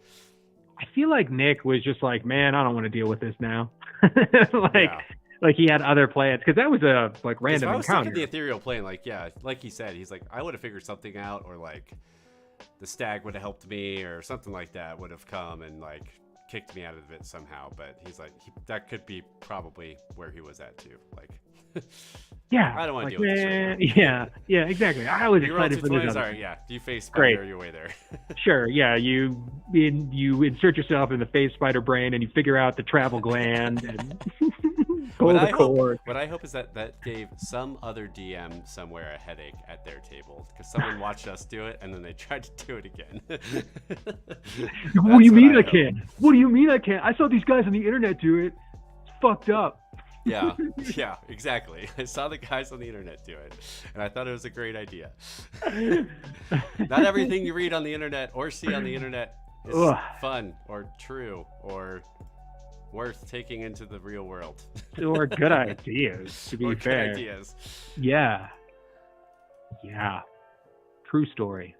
I feel like Nick was just like, man, I don't want to deal with this now. Like he had other plans, because that was a like random encounter. The ethereal plane, like he said, he's like, I would have figured something out, or like the stag would have helped me, or something like that would have come and like kicked me out of it somehow. But he's like, that could be probably where he was at too. Like, yeah, I don't want to deal with this right now. Yeah, exactly. I was excited for this. Sorry, you face spider your way there. Sure, yeah. You insert yourself in the face spider brain, and you figure out the travel gland and. What I hope is that gave some other DM somewhere a headache at their table, because someone watched us do it and then they tried to do it again. What do you mean I can't? What do you mean I can't? I saw these guys on the internet do it. It's fucked up. Yeah, exactly. I saw the guys on the internet do it, and I thought it was a great idea. Not everything you read on the internet or see on the internet is fun or true or worth taking into the real world. Or good ideas, to be fair. Good ideas. Yeah. True story.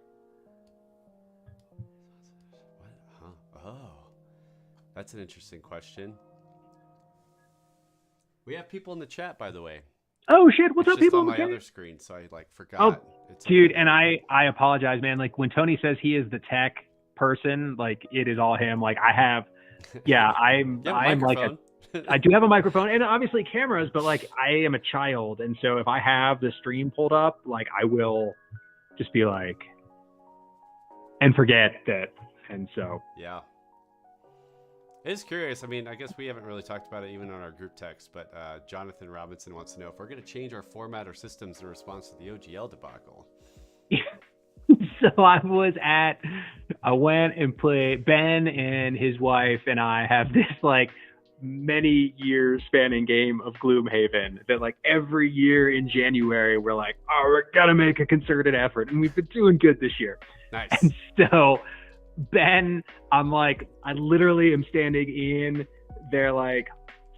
What? Huh? Oh, that's an interesting question. We have people in the chat, by the way. Oh shit! What's up, people? On my other screen, so I forgot. Oh, dude, and I apologize, man. Like, when Tony says he is the tech person, like, it is all him. Like, I have. Yeah, I'm like I do have a microphone and obviously cameras, but like, I am a child, and so if I have the stream pulled up, like, I will just be like and forget that, and so yeah. It is curious. I mean, I guess we haven't really talked about it even on our group text, but Jonathan Robinson wants to know if we're going to change our format or systems in response to the OGL debacle. So I went and played. Ben and his wife and I have this like many years spanning game of Gloomhaven that like every year in January we're like, oh, we're gonna make a concerted effort, and we've been doing good this year. Nice. And so Ben, I'm like, I literally am standing in their like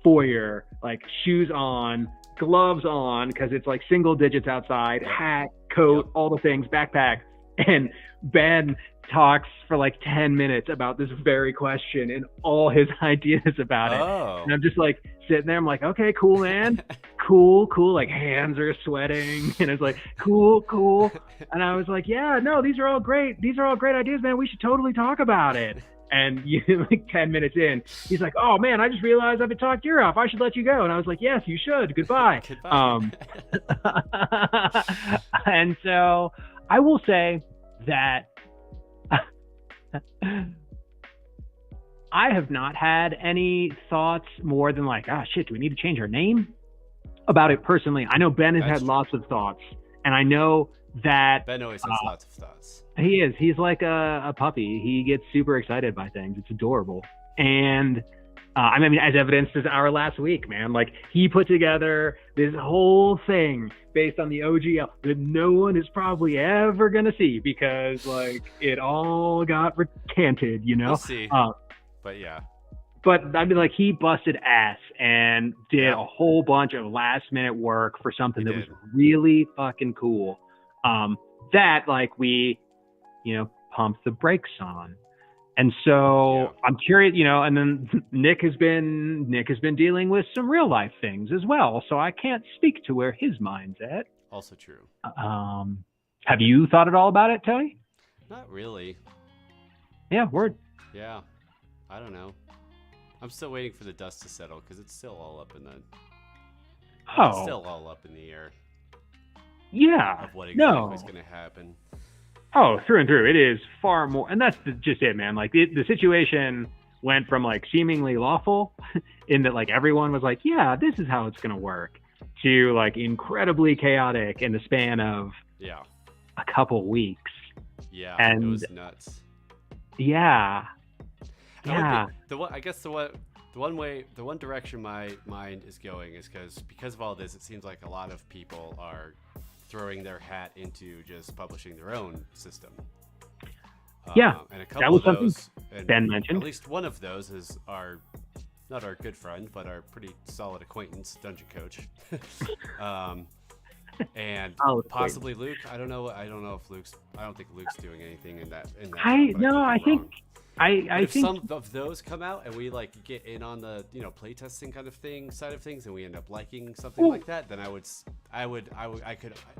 foyer, like shoes on, gloves on, because it's like single digits outside, hat, coat, all the things, backpack. And Ben talks for like 10 minutes about this very question and all his ideas about it. And I'm just like sitting there. I'm like, okay, cool, man. Cool. Like, hands are sweating. And it's like, cool. And I was like, yeah, no, these are all great. These are all great ideas, man. We should totally talk about it. And like 10 minutes in, he's like, "Oh man, I just realized I've been talked your off. I should let you go." And I was like, "Yes, you should. Goodbye." And so I will say that I have not had any thoughts more than like, "Oh shit, do we need to change our name?" about it personally. I know Ben has had lots of thoughts, and I know that Ben always has lots of thoughts. He's like a puppy. He gets super excited by things. It's adorable. And I mean, as evidenced as our last week, man, like he put together this whole thing based on the OGL that no one is probably ever going to see because like it all got recanted, you know? We'll see. But yeah. But I mean, like he busted ass and did a whole bunch of last minute work for something that was really fucking cool. That like we, you know, pumped the brakes on. And so I'm curious, you know, and then Nick has been dealing with some real life things as well. So I can't speak to where his mind's at. Also true. Have you thought at all about it, Tony? Not really. Yeah, word. Yeah. I don't know. I'm still waiting for the dust to settle because it's still all up in the it's still all up in the air. Yeah. Of what exactly is going to happen. Oh, through and through. It is far more. And that's just it, man. Like the situation went from like seemingly lawful in that like everyone was like, yeah, this is how it's going to work, to like incredibly chaotic in the span of a couple weeks. Yeah. And it was nuts. Yeah. The one direction my mind is going is because of all this, it seems like a lot of people are throwing their hat into just publishing their own system. And a couple that was of those, something Ben mentioned. At least one of those is not our good friend, but our pretty solid acquaintance, Dungeon Coach. And possibly Luke. I don't know if I don't think Luke's doing anything in that. I think some of those come out and we like get in on the playtesting kind of side of things, and we end up liking something like that, then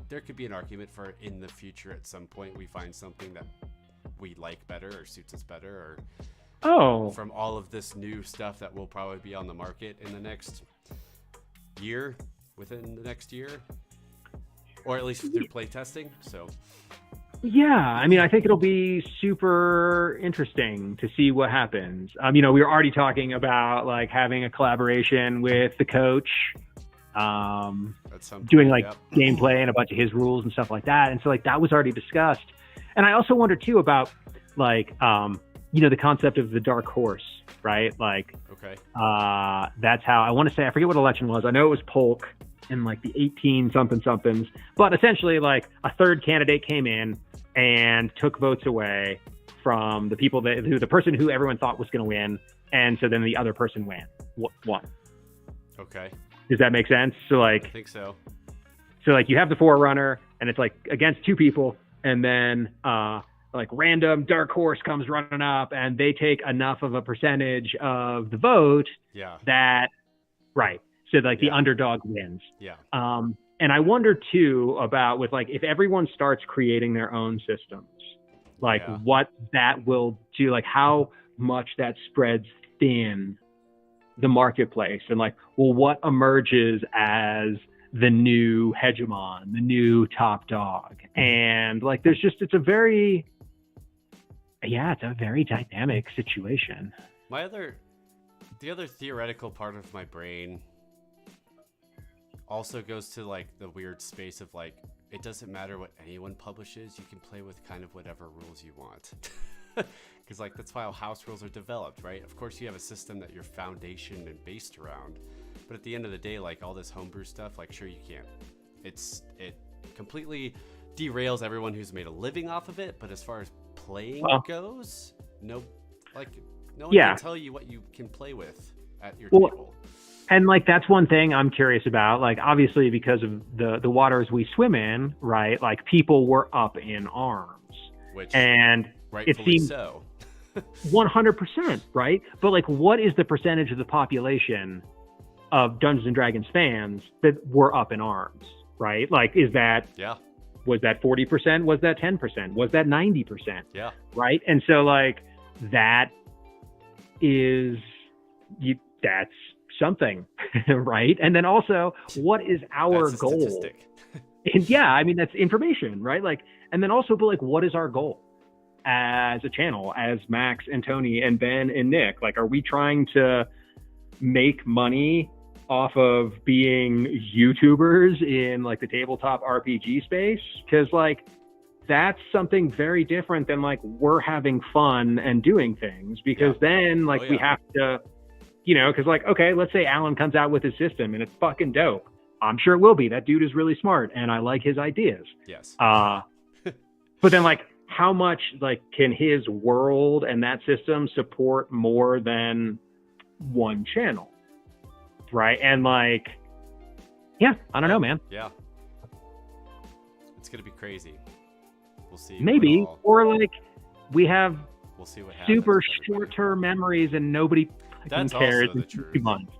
there could be an argument for in the future at some point we find something that we like better or suits us better, or from all of this new stuff that will probably be on the market in the next year, within the next year, or at least through playtesting. So. Yeah, I mean, I think it'll be super interesting to see what happens. We were already talking about like having a collaboration with the coach, doing like gameplay and a bunch of his rules and stuff like that. And so like that was already discussed. And I also wonder too about like, the concept of the dark horse, right? Like, that's how I want to say, I forget what election was. I know it was Polk in like the 18 somethings, but essentially like a third candidate came in and took votes away from the people the person who everyone thought was going to win, and so then the other person won. Okay. Does that make sense? So like, I think so. So like you have the forerunner, and it's like against two people, and then like random dark horse comes running up, and they take enough of a percentage of the vote that so like the underdog wins. Yeah. And I wonder too about with like if everyone starts creating their own systems, like what that will do, like how much that spreads thin the marketplace, and like, well, what emerges as the new hegemon, the new top dog, and like there's just it's a very dynamic situation. The other theoretical part of my brain also goes to like the weird space of like, it doesn't matter what anyone publishes, you can play with kind of whatever rules you want. Because like that's why house rules are developed, right? Of course you have a system that you're foundation and based around, but at the end of the day, like all this homebrew stuff, like sure you can't. It completely derails everyone who's made a living off of it, but as far as playing goes, no one can tell you what you can play with at your table. And like that's one thing I'm curious about. Like obviously because of the waters we swim in, right? Like people were up in arms, and it seems so. 100%, right? But like, what is the percentage of the population of Dungeons and Dragons fans that were up in arms, right? Like, is that was that 40%? Was that 10%? Was that 90%? Yeah. Right. And so like that that's something, right? And then also, what is our That's a goal? statistic. And yeah, I mean, that's information, right? Like, and then also, but like, what is our goal as a channel, as Max and Tony and Ben and Nick? Like, are we trying to make money off of being YouTubers in like the tabletop RPG space? Because like, that's something very different than like we're having fun and doing things, because then like we have to, you know, because like, okay, let's say Alan comes out with his system and it's fucking dope. I'm sure it will be. That dude is really smart and I like his ideas. Yes. But then like, how much like can his world and that system support more than one channel? Right. And like, yeah, I don't know, man. Yeah. It's going to be crazy. We'll see. Maybe. Or like we have we'll see what super short-term memories and nobody That's cares also the in truth. 2 months.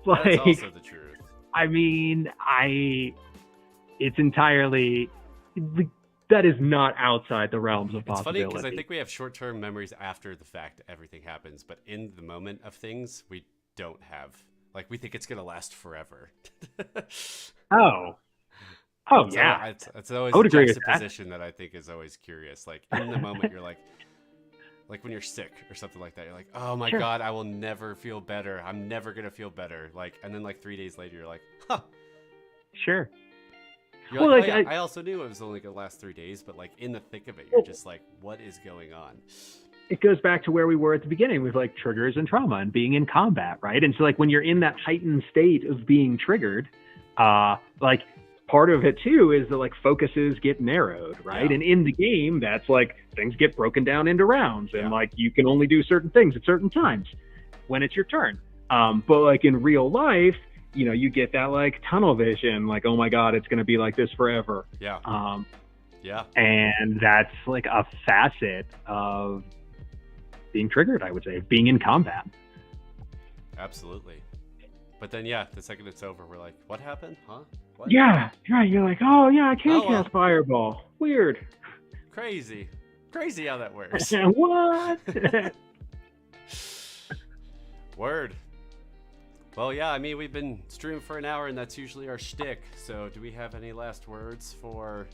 Like, That's also the truth. I mean, it's entirely, that is not outside the realms of It's possibility. funny because I think we have short-term memories after the fact everything happens, but in the moment of things, we don't have. Like, we think it's going to last forever. Oh, So yeah. It's always I would a agree with that. juxtaposition that I think is always curious. Like, in the moment, you're like when you're sick or something like that, you're like, oh my God, I will never feel better. I'm never going to feel better. Like, and then like 3 days later, you're like, huh. Sure. You're Well, like, like, oh, yeah, I also knew it was only going to last 3 days, but like in the thick of it, you're just like, what is going on? It goes back to where we were at the beginning with like triggers and trauma and being in combat, right? And so like when you're in that heightened state of being triggered, like part of it too is that like focuses get narrowed, right? Yeah. And in the game, that's like things get broken down into rounds, and like you can only do certain things at certain times when it's your turn. But like in real life, you know, you get that like tunnel vision, like, oh my God, it's going to be like this forever. Yeah. Yeah. And that's like a facet of being triggered, I would say, being in combat. Absolutely. But then, yeah, the second it's over, we're like, what happened? Huh? What? Yeah, right. You're like, oh yeah, I can't Oh, well. cast Fireball. Weird. Crazy how that works. What? Word. Well, yeah, I mean, we've been streaming for an hour, and that's usually our shtick. So do we have any last words for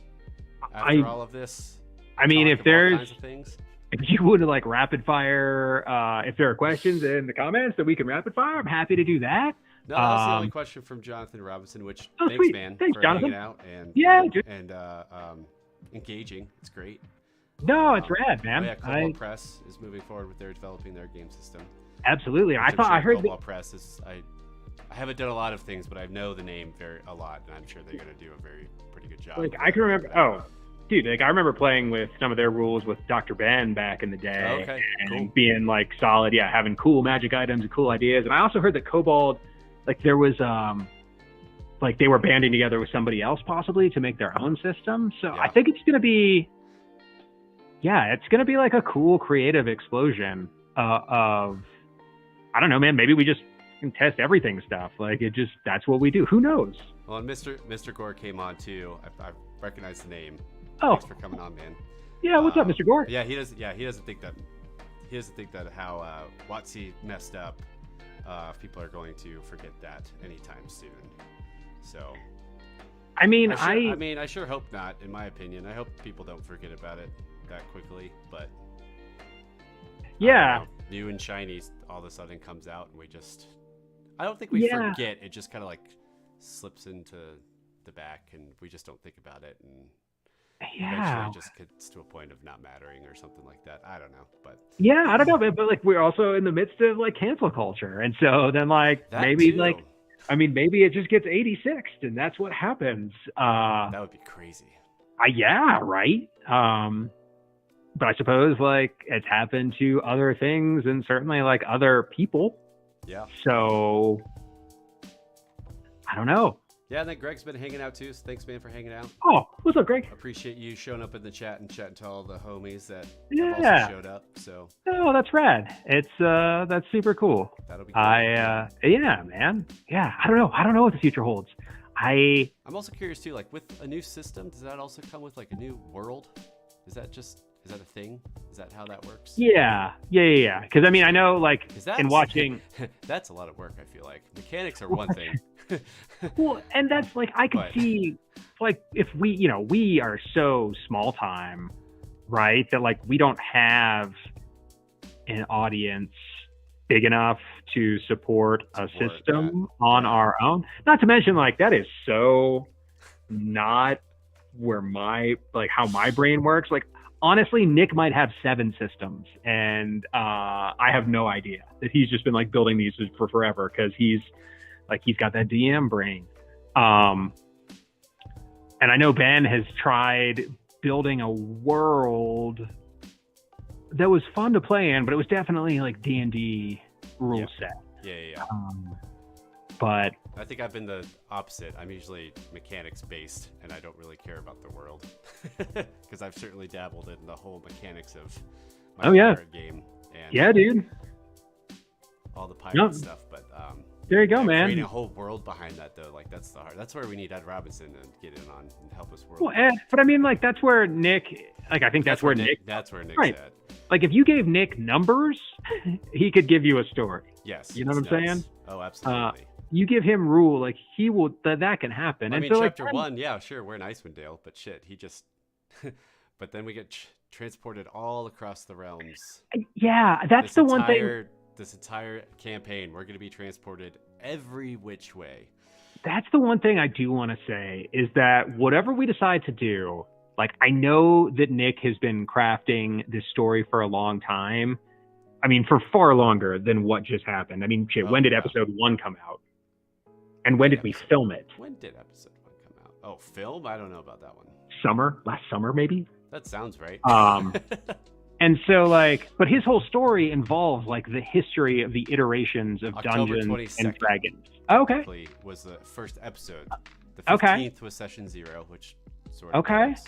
after all of this? I mean, talk if of all there's kinds of things? if you would like rapid fire, if there are questions in the comments that we can rapid fire, I'm happy to do that. No, that was the only question from Jonathan Robinson, which thanks, sweet. man, Thanks, for Jonathan. hanging out and engaging. It's great. No, it's rad, man. Yeah, Cobalt Press is moving forward with their developing their game system. Absolutely. I heard Cobalt Press is. I haven't done a lot of things, but I know the name a lot, and I'm sure they're going to do a pretty good job. Like I can remember. Oh, dude, like I remember playing with some of their rules with Dr. Ben back in the day, Okay, and cool. being like solid. Yeah, having cool magic items and cool ideas. And I also heard that Cobalt, like there was like they were banding together with somebody else possibly to make their own system. So Yeah. I think it's going to be. Yeah, it's going to be like a cool creative explosion of, I don't know, man, maybe we just can test everything stuff. Like that's what we do. Who knows? Well, and Mr. Gore came on too. I recognize the name. Oh. Thanks for coming on, man. Yeah, what's up, Mr. Gore? Yeah, he doesn't think that how WotC messed up. People are going to forget that anytime soon. So. I mean, I sure hope not. In my opinion, I hope people don't forget about it that quickly. But yeah, new and shiny all of a sudden comes out, and I don't think we forget. It just kind of like slips into the back, and we just don't think about it, and eventually it just gets to a point of not mattering or something like that. I don't know, but yeah, I don't know, but like we're also in the midst of like cancel culture, and so then like that maybe too. like maybe it just gets 86ed, and that's what happens. That would be crazy. Yeah, right. But I suppose like it's happened to other things and certainly like other people. Yeah. So I don't know. Yeah, and then Greg's been hanging out too. So thanks, man, for hanging out. Oh, what's up, Greg? Appreciate you showing up in the chat and chatting to all the homies that Yeah. also showed up. So Oh, that's rad. It's that's super cool. that'll be cool. Yeah, man. Yeah, I don't know what the future holds. I'm also curious too, like with a new system, does that also come with like a new world? Is that just Is that a thing? Is that how that works? Yeah. Because I mean, I know like in watching, that's a lot of work. I feel like mechanics are one thing. Well, and that's like I could see, like if we are so small time, right? That like we don't have an audience big enough to support a system on our own. Not to mention, like that is so not where how my brain works. Like honestly, Nick might have 7 systems, and I have no idea that he's just been like building these for forever because he's got that DM brain. And I know Ben has tried building a world that was fun to play in, but it was definitely like D&D rule set. Yeah. But I think I've been the opposite. I'm usually mechanics based, and I don't really care about the world because I've certainly dabbled in the whole mechanics of my pirate game. And yeah, dude. All the pirate stuff, but there you go, man. Creating a whole world behind that, though, like that's the hard. That's where we need Ed Robinson to get in on and help us world. Well, Ed, but I mean, like that's where Nick. Like I think that's where Nick. That's where Nick's at. Like if you gave Nick numbers, he could give you a story. Yes. You know what I'm saying? Oh, absolutely. You give him rule, like he will. That can happen. I mean, so, chapter 1, yeah, sure, we're in Icewind Dale, but shit, he just. But then we get transported all across the realms. Yeah, that's the one thing. This entire campaign, we're going to be transported every which way. That's the one thing I do want to say is that whatever we decide to do, like I know that Nick has been crafting this story for a long time. I mean, for far longer than what just happened. I mean, shit, when did episode 1 come out? And when did we film it? When did episode 1 come out? Oh, film? I don't know about that one. Last summer, maybe? That sounds right. And so, like, but his whole story involves, like, the history of the iterations of October Dungeons 22nd and Dragons. Okay. Was the first episode. The 15th was Session 0, which sort of counts.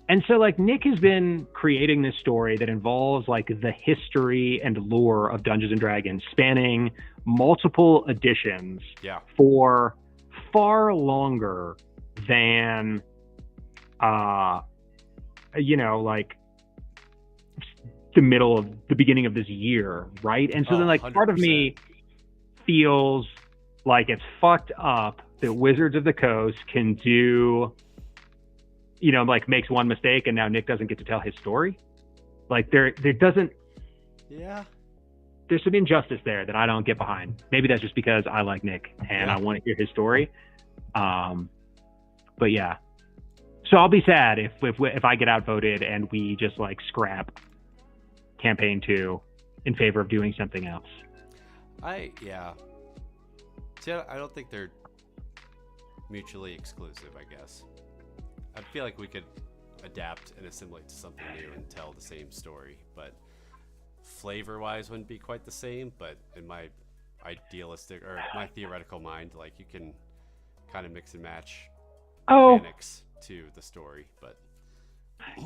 And so, like, Nick has been creating this story that involves, like, the history and lore of Dungeons and Dragons, spanning multiple editions for far longer than, like, the beginning of this year, right? And so then, like, 100%. Part of me feels like it's fucked up that Wizards of the Coast can do, like makes one mistake and now Nick doesn't get to tell his story. Like there doesn't. Yeah. There's some injustice there that I don't get behind. Maybe that's just because I like Nick and I want to hear his story. But yeah. So I'll be sad if I get outvoted and we just like scrap campaign 2 in favor of doing something else. See, I don't think they're mutually exclusive, I guess. I feel like we could adapt and assimilate to something new and tell the same story, but flavor-wise wouldn't be quite the same. But in my idealistic or my theoretical mind, like you can kind of mix and match mechanics to the story. But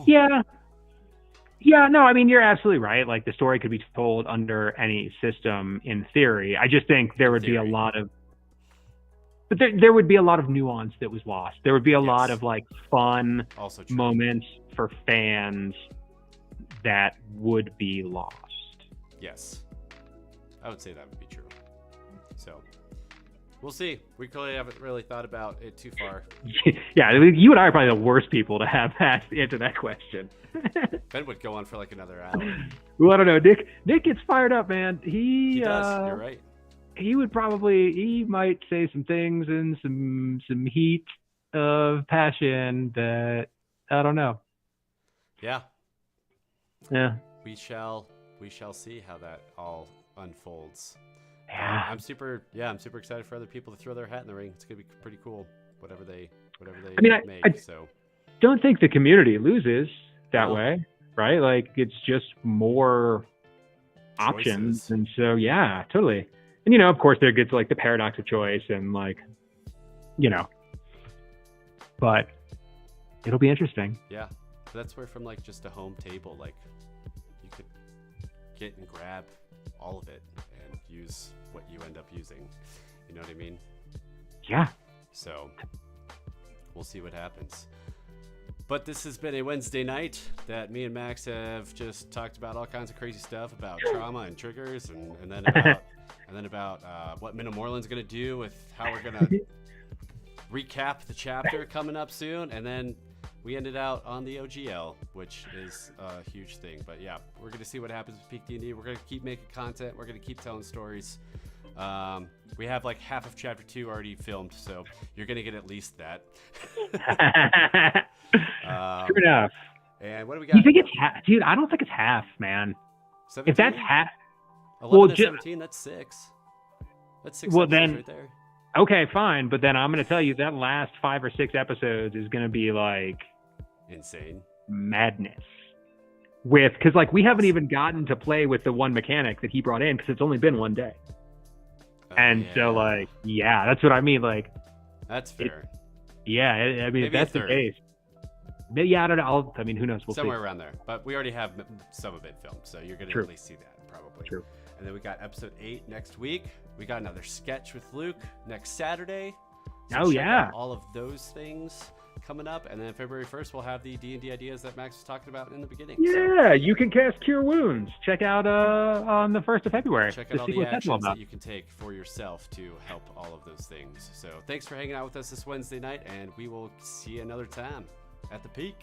no, I mean you're absolutely right. Like the story could be told under any system in theory. I just think there would be a lot of. But there would be a lot of nuance that was lost. There would be a lot of like fun moments for fans that would be lost. Yes. I would say that would be true. So we'll see. We clearly haven't really thought about it too far. Yeah, you and I are probably the worst people to have answer that question. Ben would go on for like another hour. Well, I don't know. Nick gets fired up, man. He does. You're right. He might say some things and some heat of passion that I don't know. Yeah. Yeah. We shall see how that all unfolds. Yeah. I'm super excited for other people to throw their hat in the ring. It's gonna be pretty cool. Whatever they make. I don't think the community loses that way, right? Like it's just more options, and so yeah, totally. And, of course, there gets, like, the paradox of choice and, like, but it'll be interesting. Yeah. That's where from, like, just a home table, like, you could get and grab all of it and use what you end up using. You know what I mean? Yeah. So we'll see what happens. But this has been a Wednesday night that me and Max have just talked about all kinds of crazy stuff about trauma and triggers, and then about what Minimorland's going to do with how we're going to recap the chapter coming up soon, and then we ended out on the OGL, which is a huge thing. But yeah, we're going to see what happens with PeakD&D. We're going to keep making content. We're going to keep telling stories. We have like half of chapter 2 already filmed, so you're going to get at least that. True enough. And what do we got? You think it's half? Dude, I don't think it's half, man. 17? If that's half... 11 to 17, that's 6. That's 6 well, episodes then, right there. Okay, fine. But then I'm going to tell you that last 5 or 6 episodes is going to be like... insane. Madness. Because like we haven't even gotten to play with the one mechanic that he brought in because it's only been one day. So like, yeah, that's what I mean. Like, that's fair. I mean, Maybe that's the case. Yeah, I don't know. I mean, who knows? We'll somewhere see. around there. But we already have some of it filmed, so you're going to at least see that probably. True. And then we got episode 8 next week. We got another sketch with Luke next Saturday. So check out all of those things coming up, and then February 1st we'll have the D&D ideas that Max was talking about in the beginning. Yeah, you can cast Cure Wounds. Check out on the 1st of February. Check out all the actions that you can take for yourself to help all of those things. So thanks for hanging out with us this Wednesday night, and we will see you another time at the Peak.